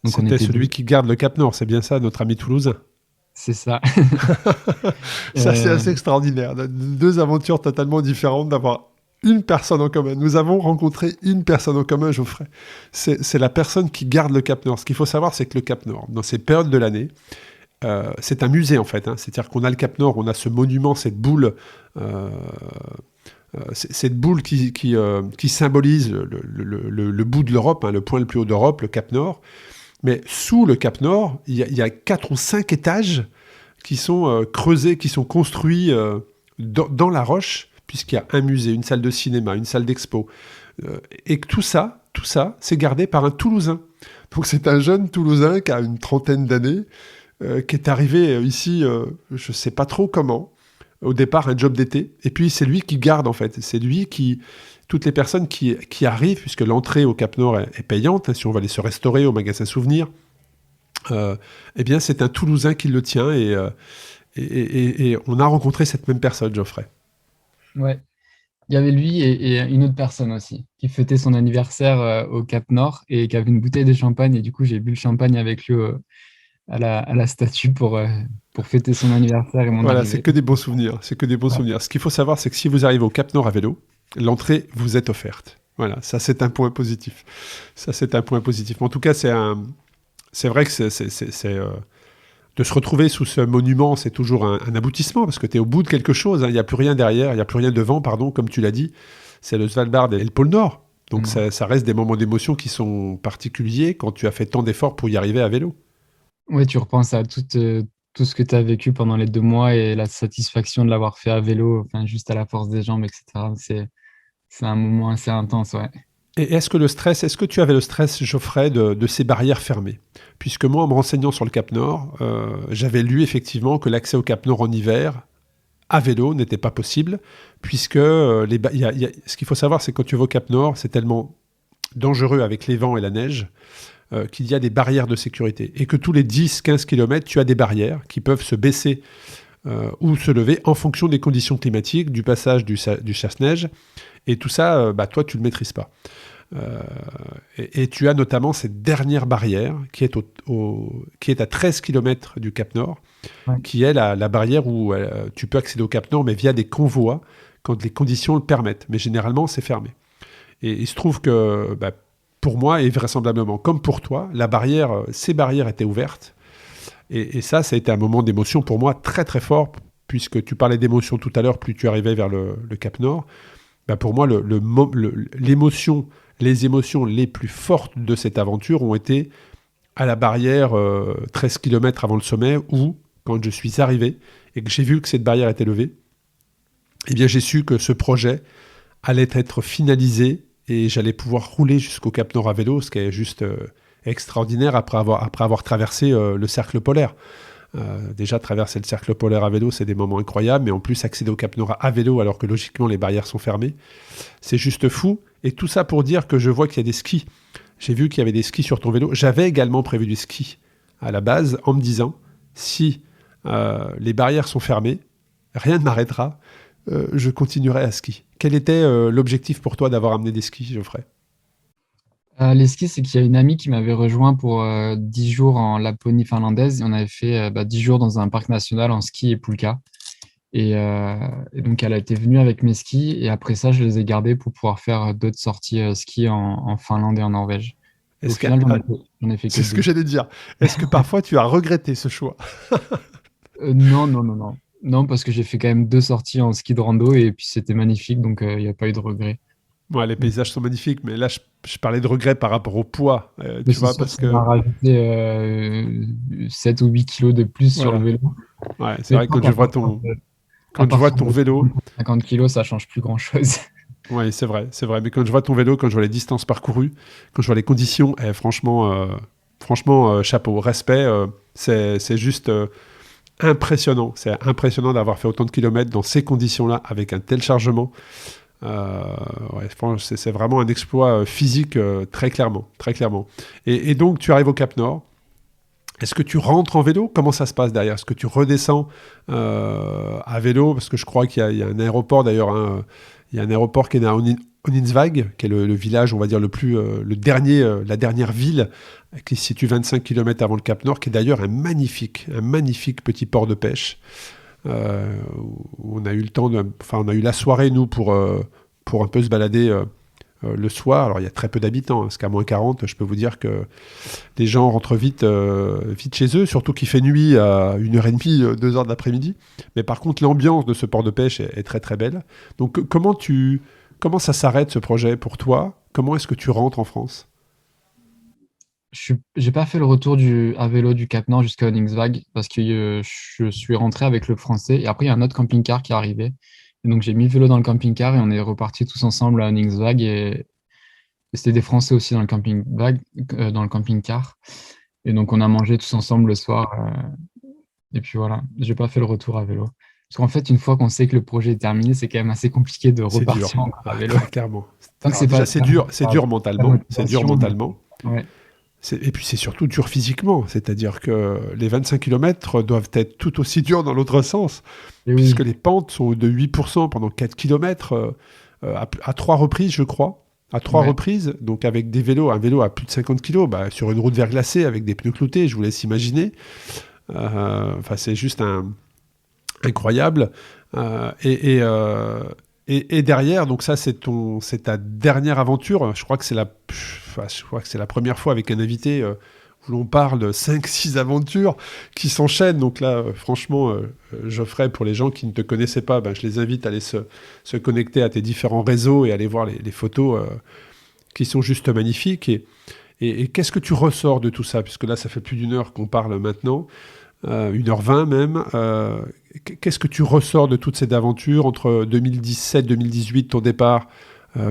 Donc on C'était était celui deux. qui garde le Cap Nord, c'est bien ça, notre ami toulousain. C'est ça. Ça, c'est Euh, assez extraordinaire. Deux aventures totalement différentes d'avoir une personne en commun. Nous avons rencontré une personne en commun, Geoffrey. C'est la personne qui garde le Cap Nord. Ce qu'il faut savoir, c'est que le Cap Nord, dans ces périodes de l'année, c'est un musée en fait, hein. C'est-à-dire qu'on a le Cap Nord, on a ce monument, cette boule, cette boule qui symbolise le bout de l'Europe, hein, le point le plus haut d'Europe, le Cap Nord. Mais sous le Cap Nord, il y a 4 ou 5 étages qui sont creusés, qui sont construits dans la roche, puisqu'il y a un musée, une salle de cinéma, une salle d'expo. Et que tout ça, c'est gardé par un Toulousain. Donc c'est un jeune Toulousain qui a une trentaine d'années, qui est arrivé ici, je ne sais pas trop comment, au départ un job d'été, et puis c'est lui qui garde en fait, c'est lui qui... Toutes les personnes qui arrivent, puisque l'entrée au Cap Nord est payante, hein, si on va aller se restaurer au magasin Souvenir, eh bien c'est un Toulousain qui le tient, et on a rencontré cette même personne, Geoffrey. ouais. Il y avait lui et une autre personne aussi qui fêtait son anniversaire au Cap Nord et qui avait une bouteille de champagne. Et du coup, j'ai bu le champagne avec lui à la statue pour fêter son anniversaire et mon Voilà, c'est arrivée. que des bons souvenirs. C'est que des bons Ouais. souvenirs. Ce qu'il faut savoir, c'est que si vous arrivez au Cap Nord à vélo, l'entrée vous est offerte. Voilà, ça c'est un point positif. Ça c'est un point positif. En tout cas, c'est vrai que de se retrouver sous ce monument, c'est toujours un aboutissement parce que tu es au bout de quelque chose. Hein. Il n'y a plus rien derrière, il n'y a plus rien devant, pardon, comme tu l'as dit. C'est le Svalbard et le pôle Nord. Donc Non. ça reste des moments d'émotion qui sont particuliers quand tu as fait tant d'efforts pour y arriver à vélo. Ouais, tu repenses à tout ce que tu as vécu pendant les 2 mois et la satisfaction de l'avoir fait à vélo, enfin, juste à la force des jambes, etc. C'est un moment assez intense, ouais. Et est-ce que tu avais le stress, Geoffrey, de ces barrières fermées? Puisque moi, en me renseignant sur le Cap Nord, j'avais lu effectivement que l'accès au Cap Nord en hiver, à vélo, n'était pas possible, puisque ce qu'il faut savoir, c'est que quand tu vas au Cap Nord, c'est tellement dangereux avec les vents et la neige qu'il y a des barrières de sécurité. Et que tous les 10-15 km, tu as des barrières qui peuvent se baisser ou se lever en fonction des conditions climatiques, du passage du chasse-neige. Et tout ça, toi, tu ne le maîtrises pas. Euh, et tu as notamment cette dernière barrière qui est, qui est à 13 km du Cap Nord, Ouais. qui est la barrière où tu peux accéder au Cap Nord, mais via des convois, quand les conditions le permettent. Mais généralement, c'est fermé. Et il se trouve que, pour moi, et vraisemblablement comme pour toi, ces barrières étaient ouvertes. Et ça a été un moment d'émotion pour moi très très fort, puisque tu parlais d'émotion tout à l'heure, plus tu arrivais vers le Cap Nord. Pour moi, l'émotion, les émotions les plus fortes de cette aventure ont été à la barrière 13 km avant le sommet, où, quand je suis arrivé et que j'ai vu que cette barrière était levée, eh bien, j'ai su que ce projet allait être finalisé et j'allais pouvoir rouler jusqu'au Cap Nord à vélo, ce qui est juste extraordinaire après avoir traversé le cercle polaire. Déjà, traverser le cercle polaire à vélo, c'est des moments incroyables, mais en plus, accéder au Cap Nord à vélo, alors que logiquement, les barrières sont fermées, c'est juste fou. Et tout ça pour dire que je vois qu'il y a des skis. J'ai vu qu'il y avait des skis sur ton vélo. J'avais également prévu des skis à la base, en me disant, si les barrières sont fermées, rien ne m'arrêtera, je continuerai à ski. Quel était l'objectif pour toi d'avoir amené des skis, Geoffrey? Les skis, c'est qu'il y a une amie qui m'avait rejoint pour 10 jours en Laponie finlandaise et on avait fait 10 jours dans un parc national en ski et poulka. Et donc, elle a été venue avec mes skis et après ça, je les ai gardés pour pouvoir faire d'autres sorties ski en Finlande et en Norvège. Et au Est-ce que, final, j'en ai fait que c'est ce que deux. j'allais dire. Est-ce que parfois tu as regretté ce choix? Non, non, non, non. Non, parce que j'ai fait quand même 2 sorties en ski de rando et puis c'était magnifique, donc il n'y a pas eu de regret. Ouais, les Donc, paysages sont magnifiques, mais là, je parlais de regret par rapport au poids, mais tu c'est vois, sûr que parce ça que, m'a rajouté 7 ou 8 kilos de plus sur le voilà. vélo. Ouais, c'est Mais je vrai, pense qu'à quand je vois partir ton de vélo, 50 kilos, ça change plus grand-chose. ouais, c'est vrai, mais quand je vois ton vélo, quand je vois les distances parcourues, quand je vois les conditions, franchement, chapeau, respect, c'est juste impressionnant. C'est impressionnant d'avoir fait autant de kilomètres dans ces conditions-là, avec un tel chargement. Euh, c'est vraiment un exploit physique très clairement, très clairement. Et donc tu arrives au Cap Nord. Est-ce que tu rentres en vélo? Comment ça se passe derrière? Est-ce que tu redescends à vélo? Parce que je crois qu'il y a un aéroport d'ailleurs. Hein, il y a un aéroport qui est à Oninsvag, qui est le village, on va dire, le dernier, la dernière ville qui se situe 25 km avant le Cap Nord, qui est d'ailleurs un magnifique petit port de pêche. Où on a eu le temps on a eu la soirée, nous, pour un peu se balader le soir. Alors, il y a très peu d'habitants, hein, parce qu'à moins 40, je peux vous dire que les gens rentrent vite chez eux, surtout qu'il fait nuit à 1h30, 2h de l'après-midi. Mais par contre, l'ambiance de ce port de pêche est très très belle. Donc, comment ça s'arrête ce projet pour toi? Comment est-ce que tu rentres en France? J'ai pas fait le retour à vélo du Cap Nord jusqu'à Oninsvag parce que je suis rentré avec le français et après il y a un autre camping-car qui est arrivé. Et donc j'ai mis le vélo dans le camping-car et on est repartis tous ensemble à Oninsvag et c'était des Français aussi dans le camping-car. Et donc on a mangé tous ensemble le soir. Et puis voilà, j'ai pas fait le retour à vélo. Parce qu'en fait, une fois qu'on sait que le projet est terminé, c'est quand même assez compliqué de C'est dur. repartir encore à Ah, vélo. très clairement. Donc Alors c'est déjà, pas c'est dur la mentalement. C'est dur motivation, mentalement. ouais. Et puis c'est surtout dur physiquement, c'est-à-dire que les 25 km doivent être tout aussi durs dans l'autre sens, Et puisque oui, les pentes sont de 8% pendant 4 km. à 3 reprises, je crois. À trois Ouais. reprises, donc avec des vélos, un vélo à plus de 50 kilos, sur une route verglacée avec des pneus cloutés, je vous laisse imaginer. Enfin, c'est juste incroyable. Et derrière, donc ça, c'est ta dernière aventure. Je crois que c'est la première fois avec un invité où l'on parle de 5-6 aventures qui s'enchaînent. Donc là, franchement, Geoffrey, pour les gens qui ne te connaissaient pas, je les invite à aller se connecter à tes différents réseaux et aller voir les photos qui sont juste magnifiques. Et qu'est-ce que tu ressors de tout ça? Puisque là, ça fait plus d'une heure qu'on parle maintenant. 1h20 même. Qu'est-ce que tu ressors de toutes ces aventures entre 2017-2018, ton départ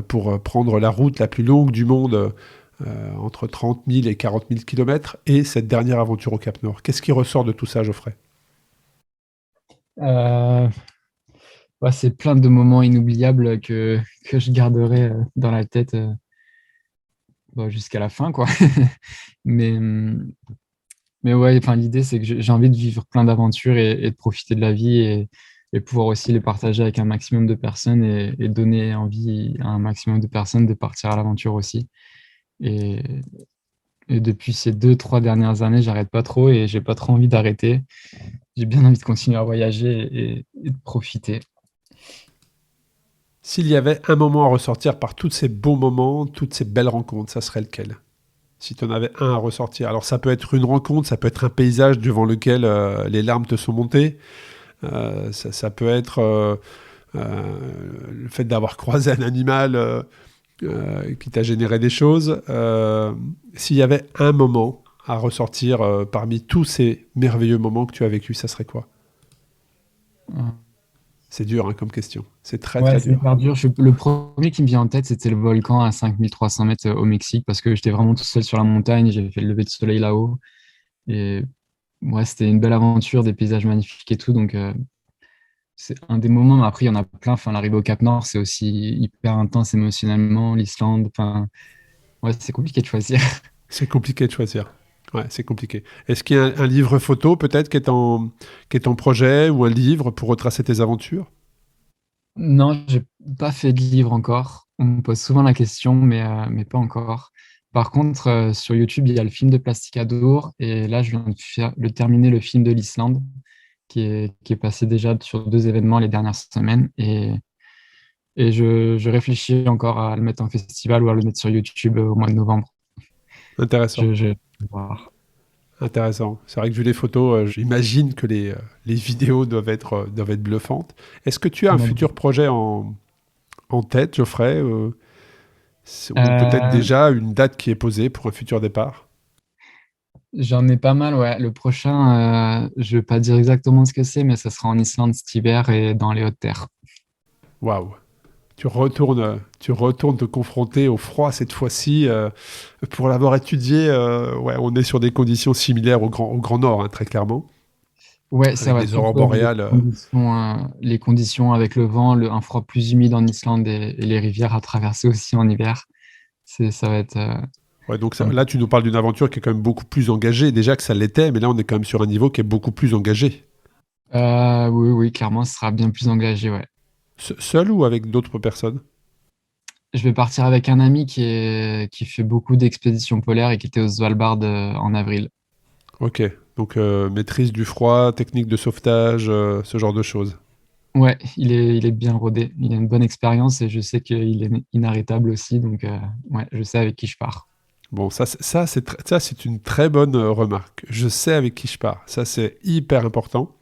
pour prendre la route la plus longue du monde, entre 30 000 et 40 000 kilomètres, et cette dernière aventure au Cap Nord? Qu'est-ce qui ressort de tout ça, Geoffrey? Euh, ouais, c'est plein de moments inoubliables que je garderai dans la tête jusqu'à la fin, quoi. Mais, hum, mais ouais, enfin, l'idée, c'est que j'ai envie de vivre plein d'aventures et de profiter de la vie et pouvoir aussi les partager avec un maximum de personnes et donner envie à un maximum de personnes de partir à l'aventure aussi. Et, et depuis ces 2, 3 dernières années, j'arrête pas trop et j'ai pas trop envie d'arrêter. J'ai bien envie de continuer à voyager et de profiter. S'il y avait un moment à ressortir par tous ces beaux moments, toutes ces belles rencontres, ça serait lequel? Si tu en avais un à ressortir. Alors ça peut être une rencontre, ça peut être un paysage devant lequel les larmes te sont montées. Ça peut être le fait d'avoir croisé un animal qui t'a généré des choses. S'il y avait un moment à ressortir parmi tous ces merveilleux moments que tu as vécus, ça serait quoi? C'est dur hein, comme question. C'est très Ouais, très c'est dur. hyper dur. Le premier qui me vient en tête, c'était le volcan à 5300 mètres au Mexique parce que j'étais vraiment tout seul sur la montagne. J'ai fait le lever de soleil là-haut. Et ouais, c'était une belle aventure, des paysages magnifiques et tout. Donc, c'est un des moments. Mais après, il y en a plein. Enfin, l'arrivée au Cap Nord, c'est aussi hyper intense émotionnellement. L'Islande, enfin, ouais, c'est compliqué de choisir. C'est compliqué de choisir. Ouais, c'est compliqué. Est-ce qu'il y a un livre photo peut-être qui est en projet ou un livre pour retracer tes aventures? Non, j'ai pas fait de livre encore. On me pose souvent la question, mais pas encore. Par contre, sur YouTube, il y a le film de Plastic Adour. Et là, je viens de terminer le film de l'Islande, qui est passé déjà sur 2 événements les dernières semaines. Et je réfléchis encore à le mettre en festival ou à le mettre sur YouTube au mois de novembre. Intéressant. Je vais voir. Intéressant. C'est vrai que vu les photos, j'imagine que les vidéos doivent être bluffantes. Est-ce que tu as un futur projet en tête, Geoffrey, ou peut-être Euh, déjà une date qui est posée pour un futur départ? J'en ai pas mal, ouais. Le prochain, je vais pas dire exactement ce que c'est, mais ça sera en Islande cet hiver et dans les Hautes-Terres. Waouh! Tu retournes te confronter au froid cette fois-ci. Pour l'avoir étudié, ouais, on est sur des conditions similaires au Grand Nord, hein, très clairement, Ouais, ça avec va des être aurores plutôt boréales. les conditions avec le vent, un froid plus humide en Islande et les rivières à traverser aussi en hiver. Ça va être. Ouais, donc un- là, tu nous parles d'une aventure qui est quand même beaucoup plus engagée. Déjà que ça l'était, mais là, on est quand même sur un niveau qui est beaucoup plus engagé. Oui, oui, clairement, ce sera bien plus engagé, ouais. Seul ou avec d'autres personnes? Je vais partir avec un ami qui fait beaucoup d'expéditions polaires et qui était au Svalbard en avril. Ok, donc maîtrise du froid, technique de sauvetage, ce genre de choses. Ouais, il est bien rodé. Il a une bonne expérience et je sais qu'il est inarrêtable aussi. Donc, ouais, je sais avec qui je pars. Bon, ça, c'est une très bonne remarque. Je sais avec qui je pars. Ça, c'est hyper important.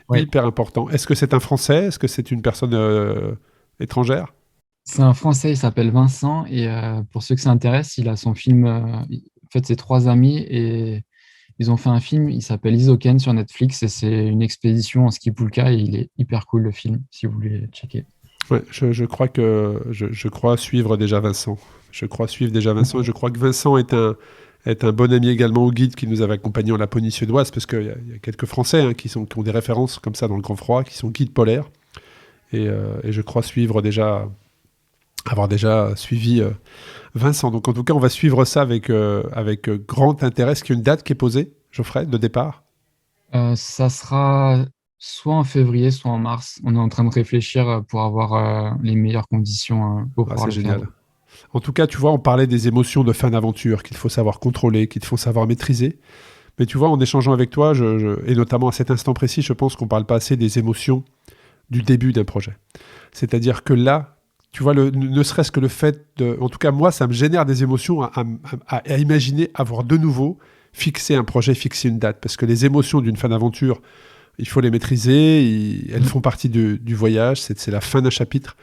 Ouais. Hyper important. Est-ce que c'est un Français? Est-ce que c'est une personne étrangère? C'est un Français, il s'appelle Vincent. Et pour ceux que ça intéresse, il a son film. En fait, c'est trois amis et ils ont fait un film. Il s'appelle Isoken sur Netflix et c'est une expédition en ski pulka. Et il est hyper cool le film, si vous voulez checker. Ouais, je crois suivre déjà Vincent. Je crois suivre déjà Vincent et je crois que Vincent est un bon ami également au guide qui nous avait accompagnés en Laponie suédoise parce qu'il y a quelques Français hein, qui ont des références comme ça dans le grand froid, qui sont guides polaires. Et je crois avoir déjà suivi Vincent. Donc en tout cas, on va suivre ça avec grand intérêt. Est-ce qu'il y a une date qui est posée, Geoffrey, de départ? Ça sera soit en février, soit en mars. On est en train de réfléchir pour avoir les meilleures conditions pour pouvoir C'est le faire. génial. En tout cas, tu vois, on parlait des émotions de fin d'aventure qu'il faut savoir contrôler, qu'il faut savoir maîtriser. Mais tu vois, en échangeant avec toi, et notamment à cet instant précis, je pense qu'on ne parle pas assez des émotions du début d'un projet. C'est-à-dire que là, tu vois, ne serait-ce que le fait de... En tout cas, moi, ça me génère des émotions à imaginer avoir de nouveau fixé un projet, fixé une date. Parce que les émotions d'une fin d'aventure, il faut les maîtriser, elles font partie du voyage, c'est la fin d'un chapitre.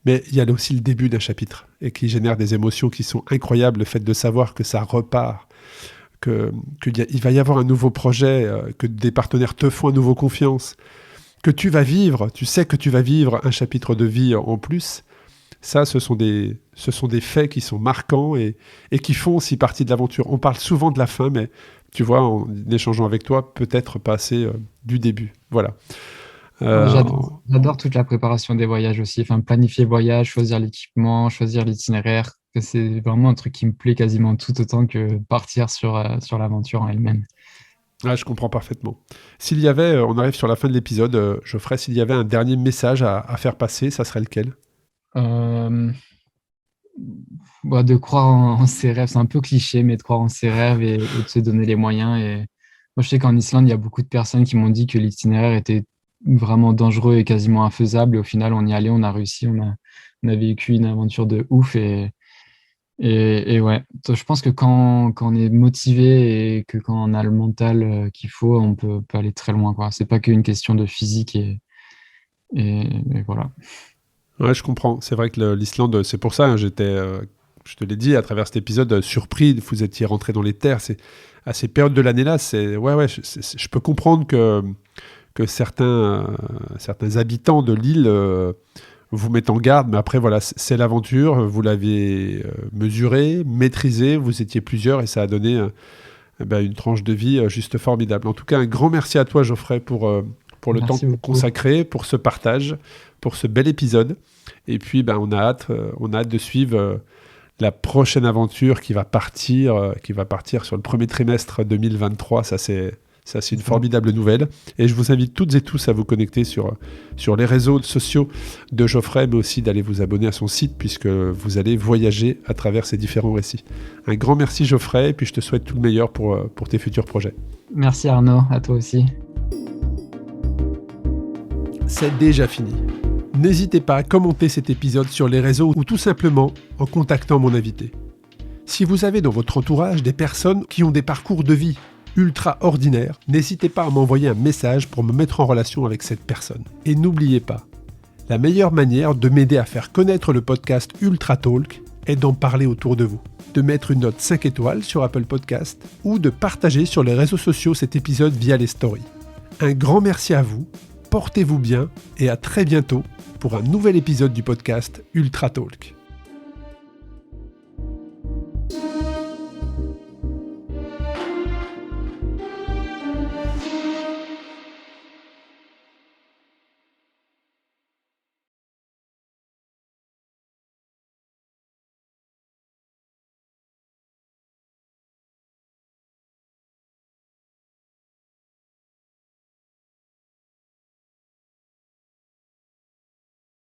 Mais il y a aussi le début d'un chapitre et qui génère des émotions qui sont incroyables. Le fait de savoir que ça repart, qu'il va y avoir un nouveau projet, que des partenaires te font à nouveau confiance, que tu vas vivre, tu sais que tu vas vivre un chapitre de vie en plus. Ça, ce sont des faits qui sont marquants et qui font aussi partie de l'aventure. On parle souvent de la fin, mais tu vois, en échangeant avec toi, peut-être pas assez du début. Voilà. J'adore toute la préparation des voyages aussi. Enfin, planifier le voyage, choisir l'équipement, choisir l'itinéraire. C'est vraiment un truc qui me plaît quasiment tout autant que partir sur l'aventure en elle-même. Je comprends parfaitement. S'il y avait, on arrive sur la fin de l'épisode, Geoffrey, s'il y avait un dernier message à faire passer, ça serait lequel ? De croire en ses rêves, c'est un peu cliché, mais de croire en ses rêves et de se donner les moyens. Et moi, je sais qu'en Islande, il y a beaucoup de personnes qui m'ont dit que l'itinéraire était vraiment dangereux et quasiment infaisable. Et au final, on y allait, on a réussi, on a vécu une aventure de ouf. Et ouais, je pense que quand on est motivé et que quand on a le mental qu'il faut, on peut aller très loin, quoi. C'est pas qu'une question de physique et voilà. Ouais, je comprends. C'est vrai que l'Islande, c'est pour ça, je te l'ai dit à travers cet épisode, surpris, vous étiez rentré dans les terres. C'est à ces périodes de l'année-là, je peux comprendre que certains habitants de l'île vous mettent en garde, mais après, voilà, c'est l'aventure, vous l'avez mesuré, maîtrisé, vous étiez plusieurs et ça a donné une tranche de vie juste formidable. En tout cas, un grand merci à toi, Geoffrey, pour le temps consacré, pour ce partage, pour ce bel épisode. Et puis, on a hâte de suivre la prochaine aventure qui va partir sur le premier trimestre 2023. Ça, c'est une formidable nouvelle. Et je vous invite toutes et tous à vous connecter sur les réseaux sociaux de Geoffrey, mais aussi d'aller vous abonner à son site, puisque vous allez voyager à travers ces différents récits. Un grand merci, Geoffrey, et puis je te souhaite tout le meilleur pour tes futurs projets. Merci Arnaud, à toi aussi. C'est déjà fini. N'hésitez pas à commenter cet épisode sur les réseaux ou tout simplement en contactant mon invité. Si vous avez dans votre entourage des personnes qui ont des parcours de vie ultra ordinaires, n'hésitez pas à m'envoyer un message pour me mettre en relation avec cette personne. Et n'oubliez pas, la meilleure manière de m'aider à faire connaître le podcast Ultra Talk est d'en parler autour de vous, de mettre une note 5 étoiles sur Apple Podcast ou de partager sur les réseaux sociaux cet épisode via les stories. Un grand merci à vous, portez-vous bien et à très bientôt pour un nouvel épisode du podcast Ultra Talk.